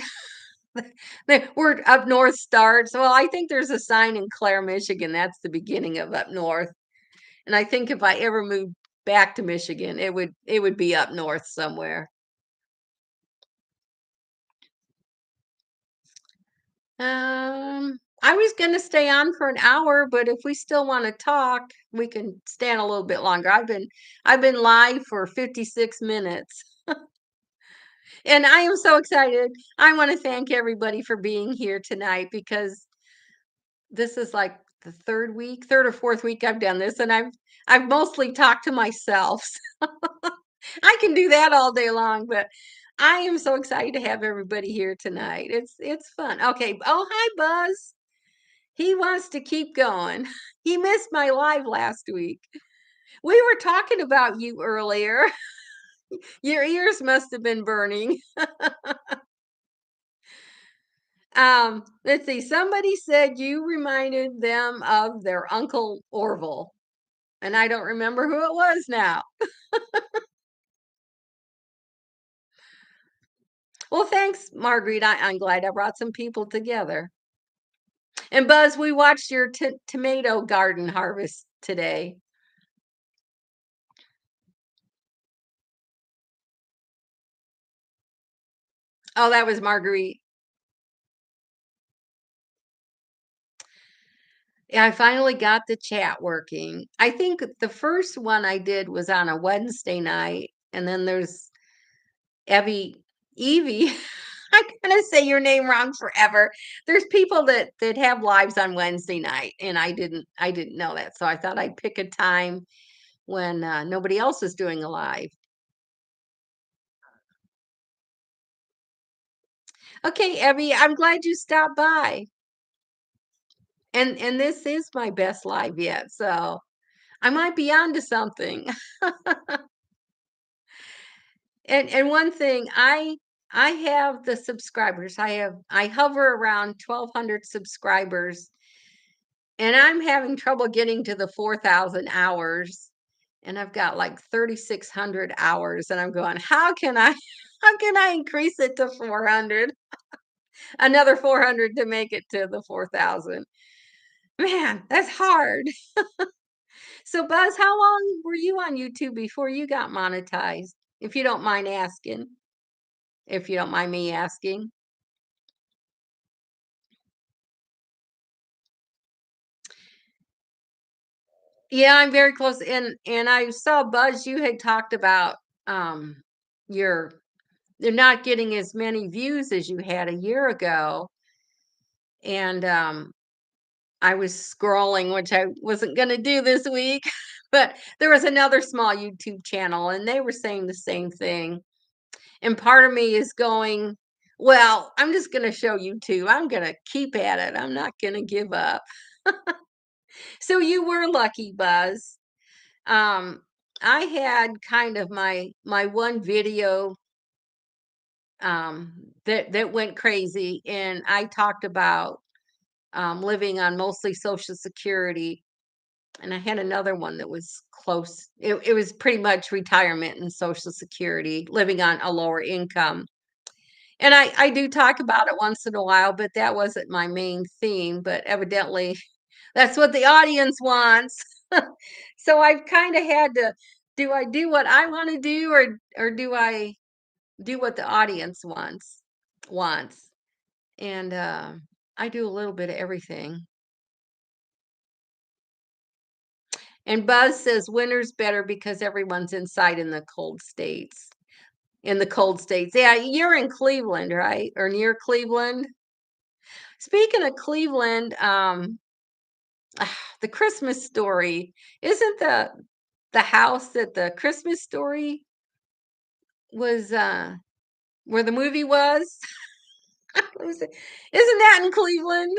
where up north starts. Well, I think there's a sign in Clare, Michigan. That's the beginning of up north. And I think if I ever moved back to Michigan, it would be up north somewhere. I was gonna stay on for an hour, but if we still want to talk, we can stand a little bit longer. I've been live for 56 minutes. And I am so excited. I want to thank everybody for being here tonight because this is like the third or fourth week I've done this, and I've mostly talked to myself. I can do that all day long, but I am so excited to have everybody here tonight. It's fun. Okay. Oh, hi, Buzz. He wants to keep going. He missed my live last week. We were talking about you earlier. Your ears must have been burning. Let's see. Somebody said you reminded them of their Uncle Orville, and I don't remember who it was now. Well, thanks, Marguerite. I'm glad I brought some people together. And Buzz, we watched your tomato garden harvest today. Oh, that was Marguerite. Yeah, I finally got the chat working. I think the first one I did was on a Wednesday night, and then there's Evie. I'm gonna say your name wrong forever. There's people that have lives on Wednesday night, and I didn't know that, so I thought I'd pick a time when nobody else is doing a live. Okay, Evie, I'm glad you stopped by, and this is my best live yet, so I might be onto something. And one thing, I have the subscribers. I hover around 1,200 subscribers, and I'm having trouble getting to the 4,000 hours, and I've got like 3,600 hours, and I'm going, how can I how can I increase it to 400? Another 400 to make it to the 4,000. Man, that's hard. So Buzz, how long were you on YouTube before you got monetized? If you don't mind asking. If you don't mind me asking. Yeah, I'm very close. And I saw Buzz, you had talked about um your you're not getting as many views as you had a year ago. And I was scrolling, which I wasn't gonna do this week, but there was another small YouTube channel and they were saying the same thing. And part of me is going, well, I'm just gonna show YouTube. I'm gonna keep at it. I'm not gonna give up. So you were lucky, Buzz. Um, I had kind of my one video that went crazy, and I talked about living on mostly Social Security, and I had another one that was close. It was pretty much retirement and Social Security, living on a lower income. And I do talk about it once in a while, but that wasn't my main theme. But evidently, that's what the audience wants. So I've kind of had to, do I do what I want to do, or do I do what the audience wants? And I do a little bit of everything. And Buzz says winter's better because everyone's inside in the cold states. In the cold states. Yeah, you're in Cleveland, right? Or near Cleveland? Speaking of Cleveland, the Christmas Story, isn't the house that the Christmas Story was, where the movie was? Was it, isn't that in Cleveland?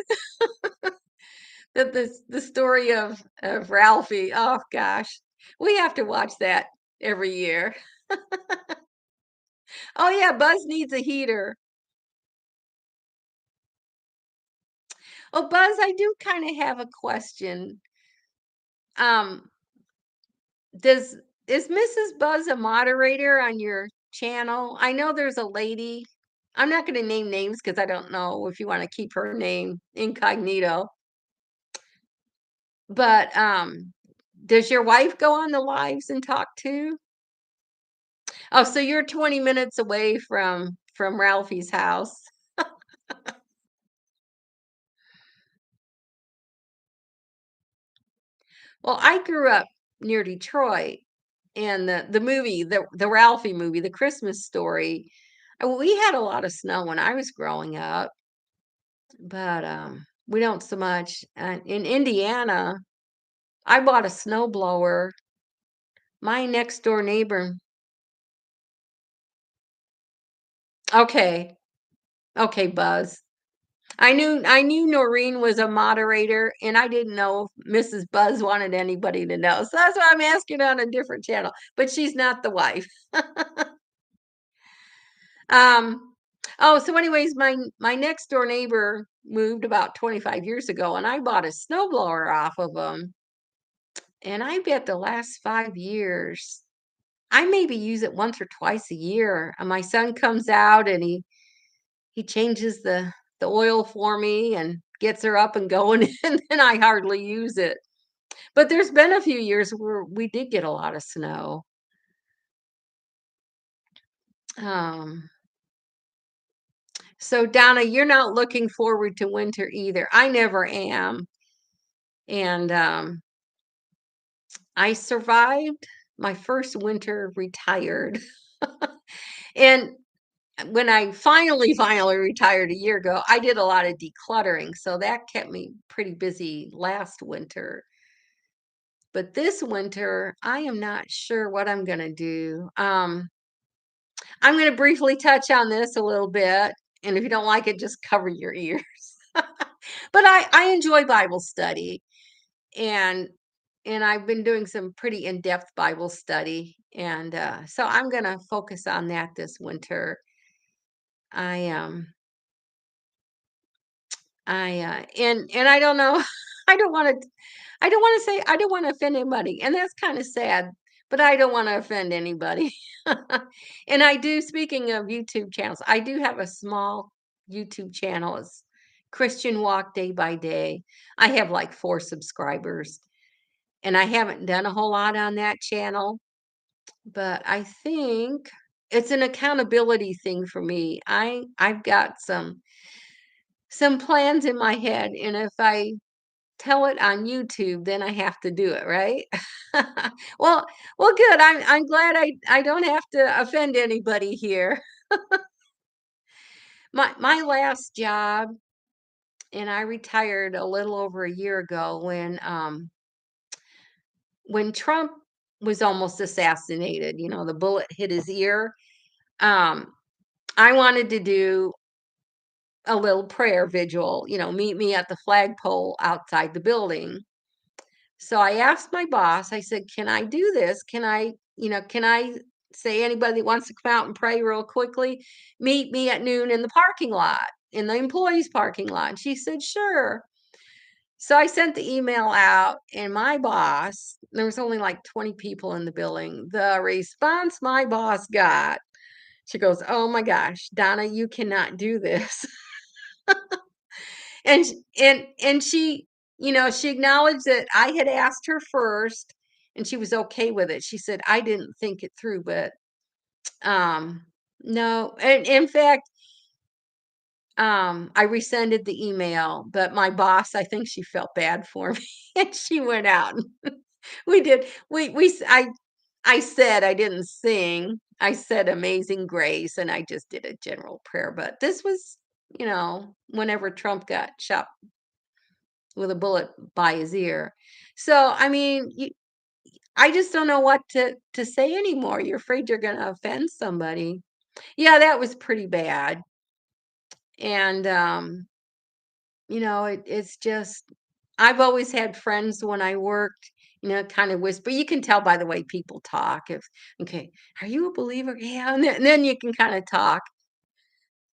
That the story of Ralphie. Oh gosh. We have to watch that every year. Oh yeah, Buzz needs a heater. Oh, Buzz, I do kind of have a question. Um, does is Mrs. Buzz a moderator on your channel? I know there's a lady. I'm not going to name names because I don't know if you want to keep her name incognito. But does your wife go on the lives and talk too? Oh, so you're 20 minutes away from Ralphie's house. Well, I grew up near Detroit, and the Ralphie movie, The Christmas Story, we had a lot of snow when I was growing up, but we don't so much. In Indiana, I bought a snow blower. My next door neighbor. Okay, okay, Buzz. I knew Noreen was a moderator, and I didn't know if Mrs. Buzz wanted anybody to know. So that's why I'm asking on a different channel. But she's not the wife. Um, oh, so anyways, my next door neighbor moved about 25 years ago, and I bought a snowblower off of him. And I bet the last 5 years, I maybe use it once or twice a year. And my son comes out and he changes the oil for me and gets her up and going, and then I hardly use it. But there's been a few years where we did get a lot of snow. Um, so Donna, you're not looking forward to winter either. I never am. And I survived my first winter retired. And when I finally retired a year ago, I did a lot of decluttering. So that kept me pretty busy last winter. But this winter, I am not sure what I'm going to do. I'm going to briefly touch on this a little bit. And if you don't like it, just cover your ears. But I enjoy Bible study. And I've been doing some pretty in-depth Bible study, and so I'm going to focus on that this winter. I and I don't know. I don't want to. I don't want to say I don't want to offend anybody, and that's kind of sad. But I don't want to offend anybody. And I do. Speaking of YouTube channels, I do have a small YouTube channel. It's Christian Walk Day by Day. I have like 4 subscribers, and I haven't done a whole lot on that channel, but I think it's an accountability thing for me. I've got some plans in my head, and if I tell it on YouTube, then I have to do it, right? Well, well, good. I'm glad I don't have to offend anybody here. My last job, and I retired a little over a year ago when Trump was almost assassinated. You know, the bullet hit his ear. Um, I wanted to do a little prayer vigil, meet me at the flagpole outside the building. So I asked my boss, I said, can I do this? Can I say anybody that wants to come out and pray real quickly, meet me at noon in the parking lot, in the employees' parking lot? And she said, sure. So I sent the email out, and my boss, there was only like 20 people in the building. The response my boss got, she goes, oh my gosh, Donna, you cannot do this. And and she She acknowledged that I had asked her first, and she was okay with it. She said, "I didn't think it through, but, um, no." And in fact, I resended the email, but my boss, I think she felt bad for me, and she went out. We did we s I said I didn't sing. I said Amazing Grace, and I just did a general prayer, but this was, whenever Trump got shot with a bullet by his ear. So, I mean, I just don't know what to say anymore. You're afraid you're gonna offend somebody. Yeah, that was pretty bad, and, it's just I've always had friends when I worked, kind of whisper. You can tell by the way people talk. If okay, are you a believer? Yeah, and then you can kind of talk.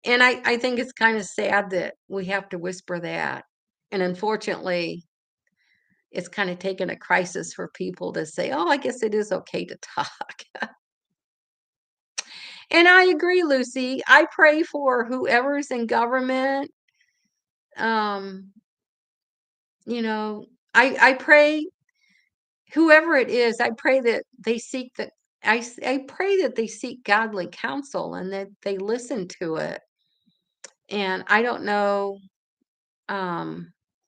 And I think it's kind of sad that we have to whisper that. And unfortunately, it's kind of taken a crisis for people to say, "Oh, I guess it is okay to talk." And I agree, Lucy. I pray for whoever's in government. Um, you know, I pray whoever it is, I pray that they seek the I pray that they seek godly counsel and that they listen to it. And um,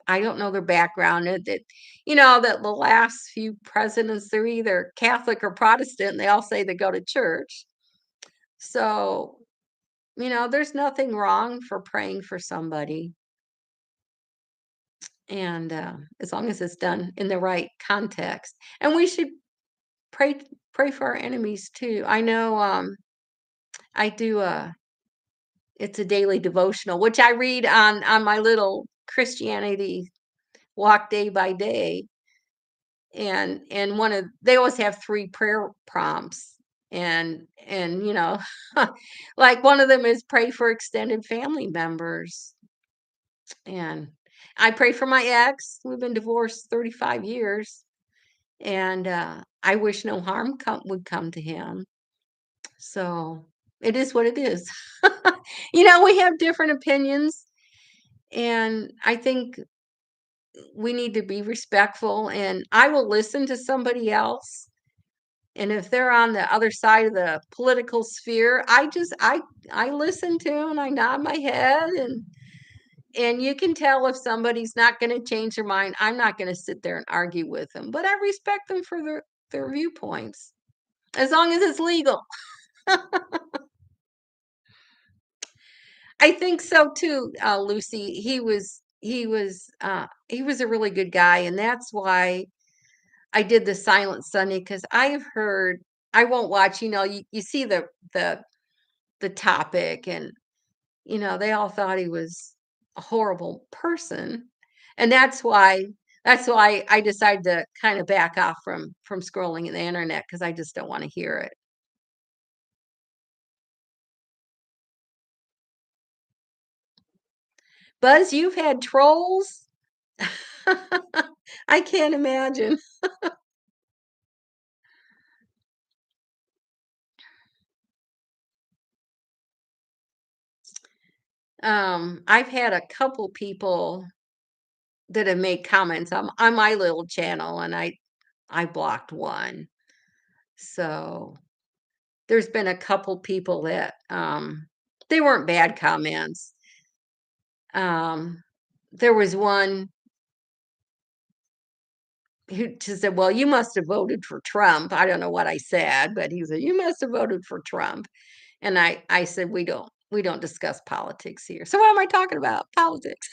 I don't know their background. That the last few presidents, they're either Catholic or Protestant. They all say they go to church. So, there's nothing wrong for praying for somebody. And as long as it's done in the right context. And we should pray pray for our enemies too. I know I do it's a daily devotional, which I read on my little Christianity walk day by day. And one of they always have three prayer prompts. And like one of them is pray for extended family members. And I pray for my ex. We've been divorced 35 years. And I wish no harm would come to him. So it is what it is. We have different opinions, and I think we need to be respectful. And I will listen to somebody else. And if they're on the other side of the political sphere, I listen to and I nod my head, and you can tell if somebody's not going to change their mind. I'm not going to sit there and argue with them, but I respect them for their viewpoints as long as it's legal. I think so too, Lucy. He was a really good guy, and that's why I did the Silent Sunday because I've heard. I won't watch. You see the topic, and they all thought he was a horrible person, and that's why I decided to kind of back off from scrolling the internet because I just don't want to hear it. Buzz, you've had trolls. I can't imagine. I've had a couple people that have made comments on my little channel, and I blocked one. So there's been a couple people that they weren't bad comments. Um, there was one who just said, "Well, you must have voted for Trump." I don't know what I said, but he said, "You must have voted for Trump." And I said, "We don't discuss politics here." So what am I talking about? Politics.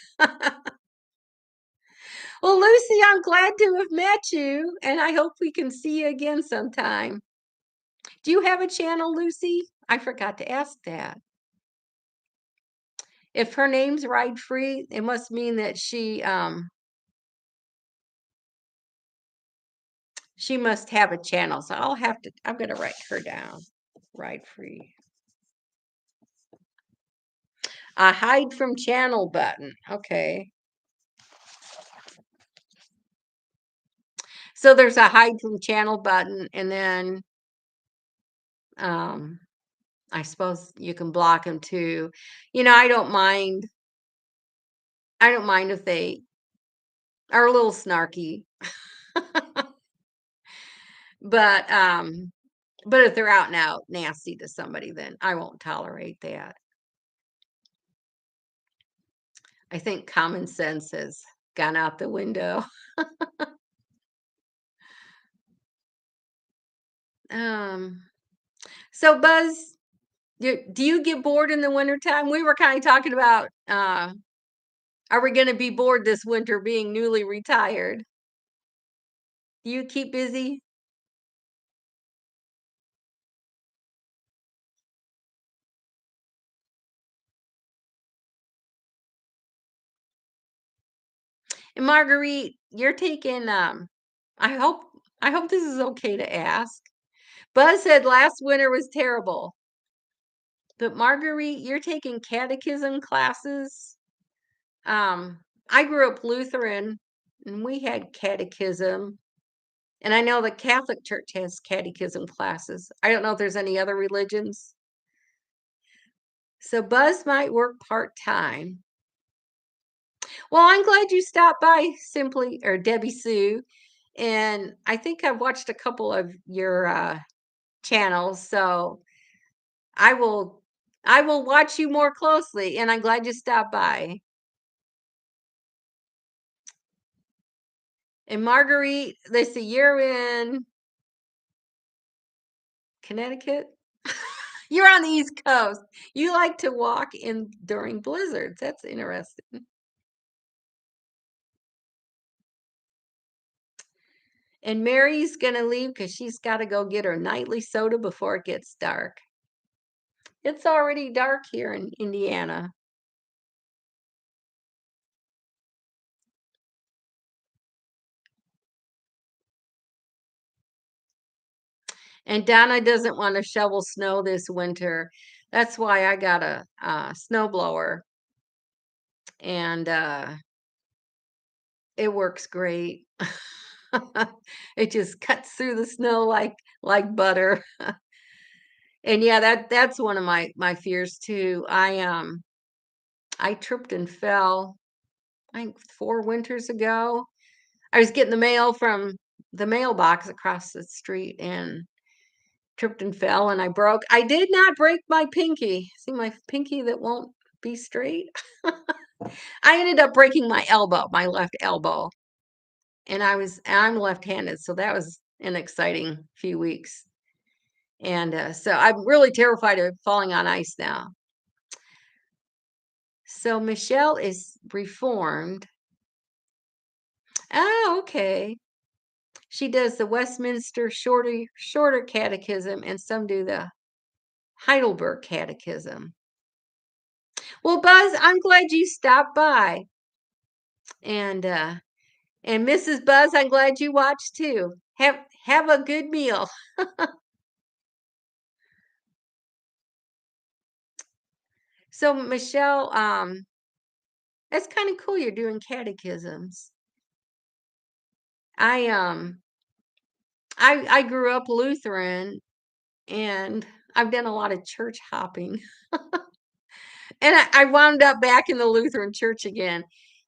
Well, Lucy, I'm glad to have met you, and I hope we can see you again sometime. Do you have a channel, Lucy? I forgot to ask that. If her name's Ride Free, it must mean that she must have a channel. So I'm gonna write her down. Ride Free. A hide from channel button. Okay. So there's a hide from channel button, and then um I suppose you can block them too. I don't mind. I don't mind if they are a little snarky. But, but if they're out and out nasty to somebody, then I won't tolerate that. I think common sense has gone out the window. Um, so Buzz, do you get bored in the wintertime? We were kinda talking about, are we gonna be bored this winter being newly retired? Do you keep busy? And Marguerite, you're taking, I hope I hope this is okay to ask. Buzz said last winter was terrible, but Marguerite, you're taking catechism classes? I grew up Lutheran, and we had catechism, and I know the Catholic Church has catechism classes. I don't know if there's any other religions. So Buzz might work part-time. Well, I'm glad you stopped by Simply or Debbie Sue, and I think I've watched a couple of your, channels, so I will I will watch you more closely, and I'm glad you stopped by. And Marguerite, let's see, you're in Connecticut? You're on the East Coast. You like to walk in during blizzards. That's interesting. And Mary's gonna leave because she's gotta go get her nightly soda before it gets dark. It's already dark here in Indiana. And Donna doesn't want to shovel snow this winter. That's why I got a, snow blower, and it works great. It just cuts through the snow like butter. And yeah, that's one of my fears too. I tripped and fell, I think 4 winters ago. I was getting the mail from the mailbox across the street and tripped and fell, and I did not break my pinky. See my pinky that won't be straight? I ended up breaking my elbow, my left elbow, and I'm left-handed, so that was an exciting few weeks. And, so I'm really terrified of falling on ice now. So Michelle is Reformed. Oh, okay. She does the Westminster Shorter Catechism, and some do the Heidelberg Catechism. Well, Buzz, I'm glad you stopped by. And Mrs. Buzz, I'm glad you watched too. Have a good meal. So Michelle, that's kind of cool you're doing catechisms. I I grew up Lutheran, and I've done a lot of church hopping. And I wound up back in the Lutheran church again.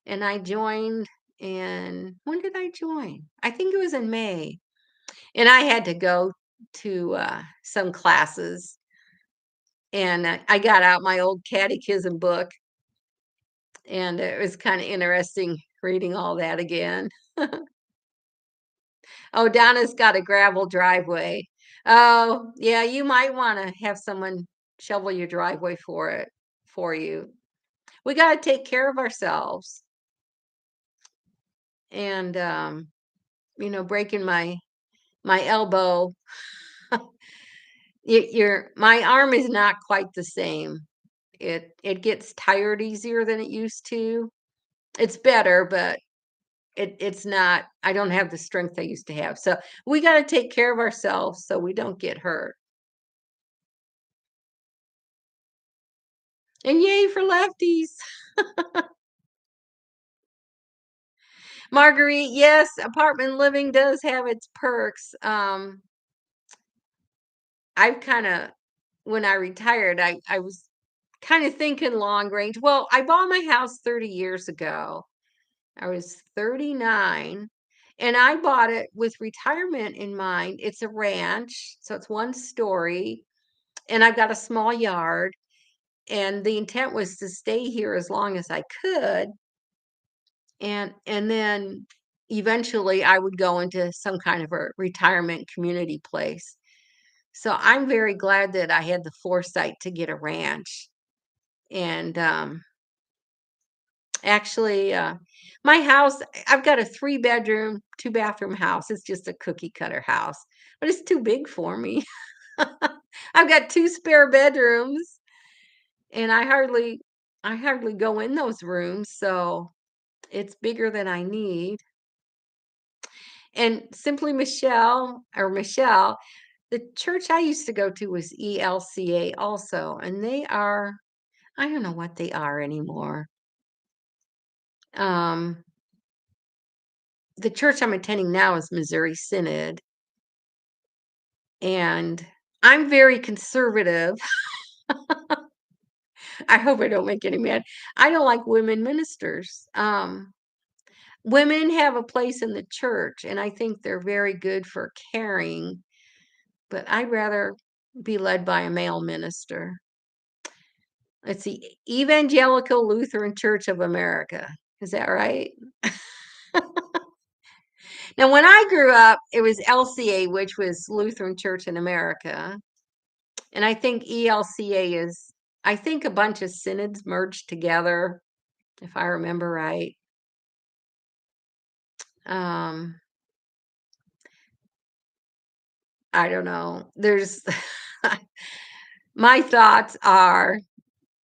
And I joined in, when did I join? I think it was in May. And I had to go to some classes. And I got out my old catechism book. And it was kind of interesting reading all that again. Oh, Donna's got a gravel driveway. Oh, yeah, you might want to have someone shovel your driveway for you. We got to take care of ourselves. And breaking my elbow, my arm is not quite the same. It gets tired easier than it used to. It's better, but it's not, I don't have the strength I used to have. So we got to take care of ourselves so we don't get hurt. And yay for lefties. Marguerite, yes, apartment living does have its perks. I've kind of, when I retired, I was kind of thinking long range. Well, I bought my house 30 years ago, I was 39, and I bought it with retirement in mind. It's a ranch, so it's 1 story, and I've got a small yard, and the intent was to stay here as long as I could, and then eventually I would go into some kind of a retirement community place. So I'm very glad that I had the foresight to get a ranch. And actually, my house, I've got a 3-bedroom, 2-bathroom house. It's just a cookie cutter house, but it's too big for me. I've got 2 spare bedrooms, and I hardly go in those rooms, so it's bigger than I need. And Simply Michelle, the church I used to go to was ELCA also, and I don't know what they are anymore. Um, the church I'm attending now is Missouri Synod, and I'm very conservative. I hope I don't make any mad. I don't like women ministers. Women have a place in the church, and I think they're very good for caring, but I'd rather be led by a male minister. Let's see, Evangelical Lutheran Church of America. Is that right? Now, when I grew up, it was LCA, which was Lutheran Church in America. And I think ELCA is, I think a bunch of synods merged together, if I remember right. Um, I don't know. My thoughts are,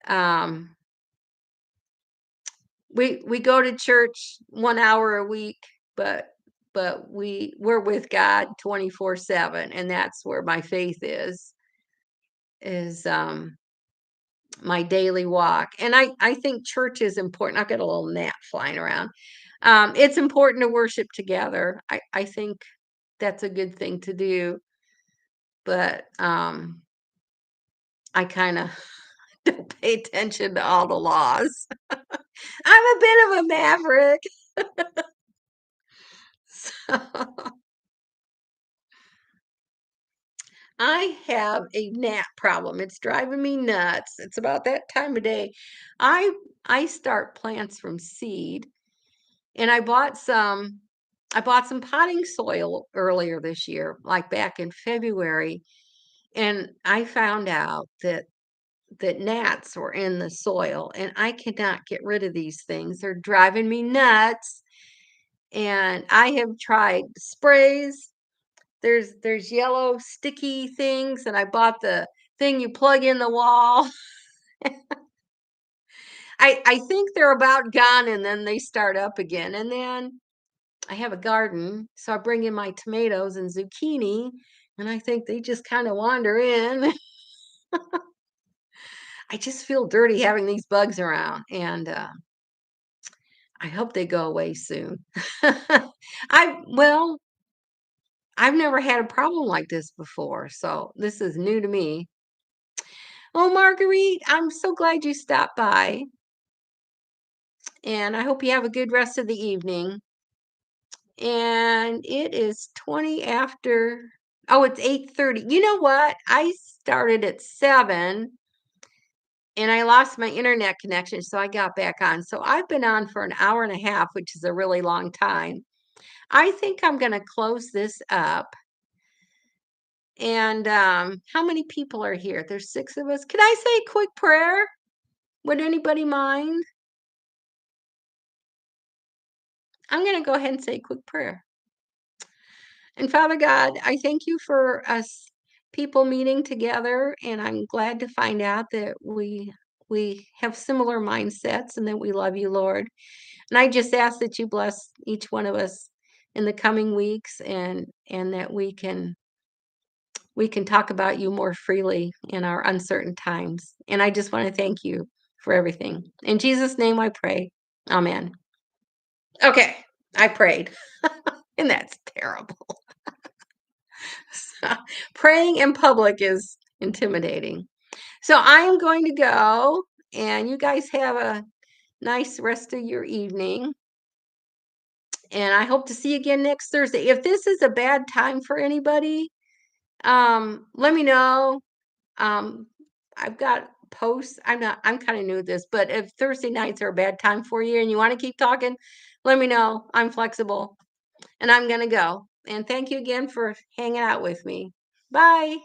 um, we go to church 1 hour a week, but we're with God 24/7, and that's where my faith is my daily walk. And I think church is important. I've got a little gnat flying around. It's important to worship together. I think that's a good thing to do, but I kind of don't pay attention to all the laws. I'm a bit of a maverick. So I have a gnat problem. It's driving me nuts. It's about that time of day. I I start plants from seed, and I bought some potting soil earlier this year, like back in February, and I found out that gnats were in the soil, and I cannot get rid of these things. They're driving me nuts, and I have tried sprays. There's yellow sticky things, and I bought the thing you plug in the wall. I think they're about gone, and then they start up again. And then I have a garden, so I bring in my tomatoes and zucchini, and I think they just kind of wander in. I just feel dirty having these bugs around, and I hope they go away soon. Well, I've never had a problem like this before, so this is new to me. Oh, Marguerite, I'm so glad you stopped by, and I hope you have a good rest of the evening. And it is 20 after, oh, it's 8:30. You know what? I started at 7 and I lost my internet connection, so I got back on. So I've been on for an hour and a half, which is a really long time. I think I'm going to close this up. And how many people are here? There's 6 of us. Can I say a quick prayer? Would anybody mind? I'm going to go ahead and say a quick prayer. And Father God, I thank you for us people meeting together, and I'm glad to find out that we have similar mindsets and that we love you, Lord. And I just ask that you bless each one of us in the coming weeks, and that we can talk about you more freely in our uncertain times. And I just want to thank you for everything. In Jesus' name I pray. Amen. Okay, I prayed. And that's terrible. Praying in public is intimidating. So I am going to go, and you guys have a nice rest of your evening. And I hope to see you again next Thursday. If this is a bad time for anybody, let me know. Um, I've got posts. I'm kind of new at this, but if Thursday nights are a bad time for you and you want to keep talking, let me know. I'm flexible and I'm going to go. And thank you again for hanging out with me. Bye.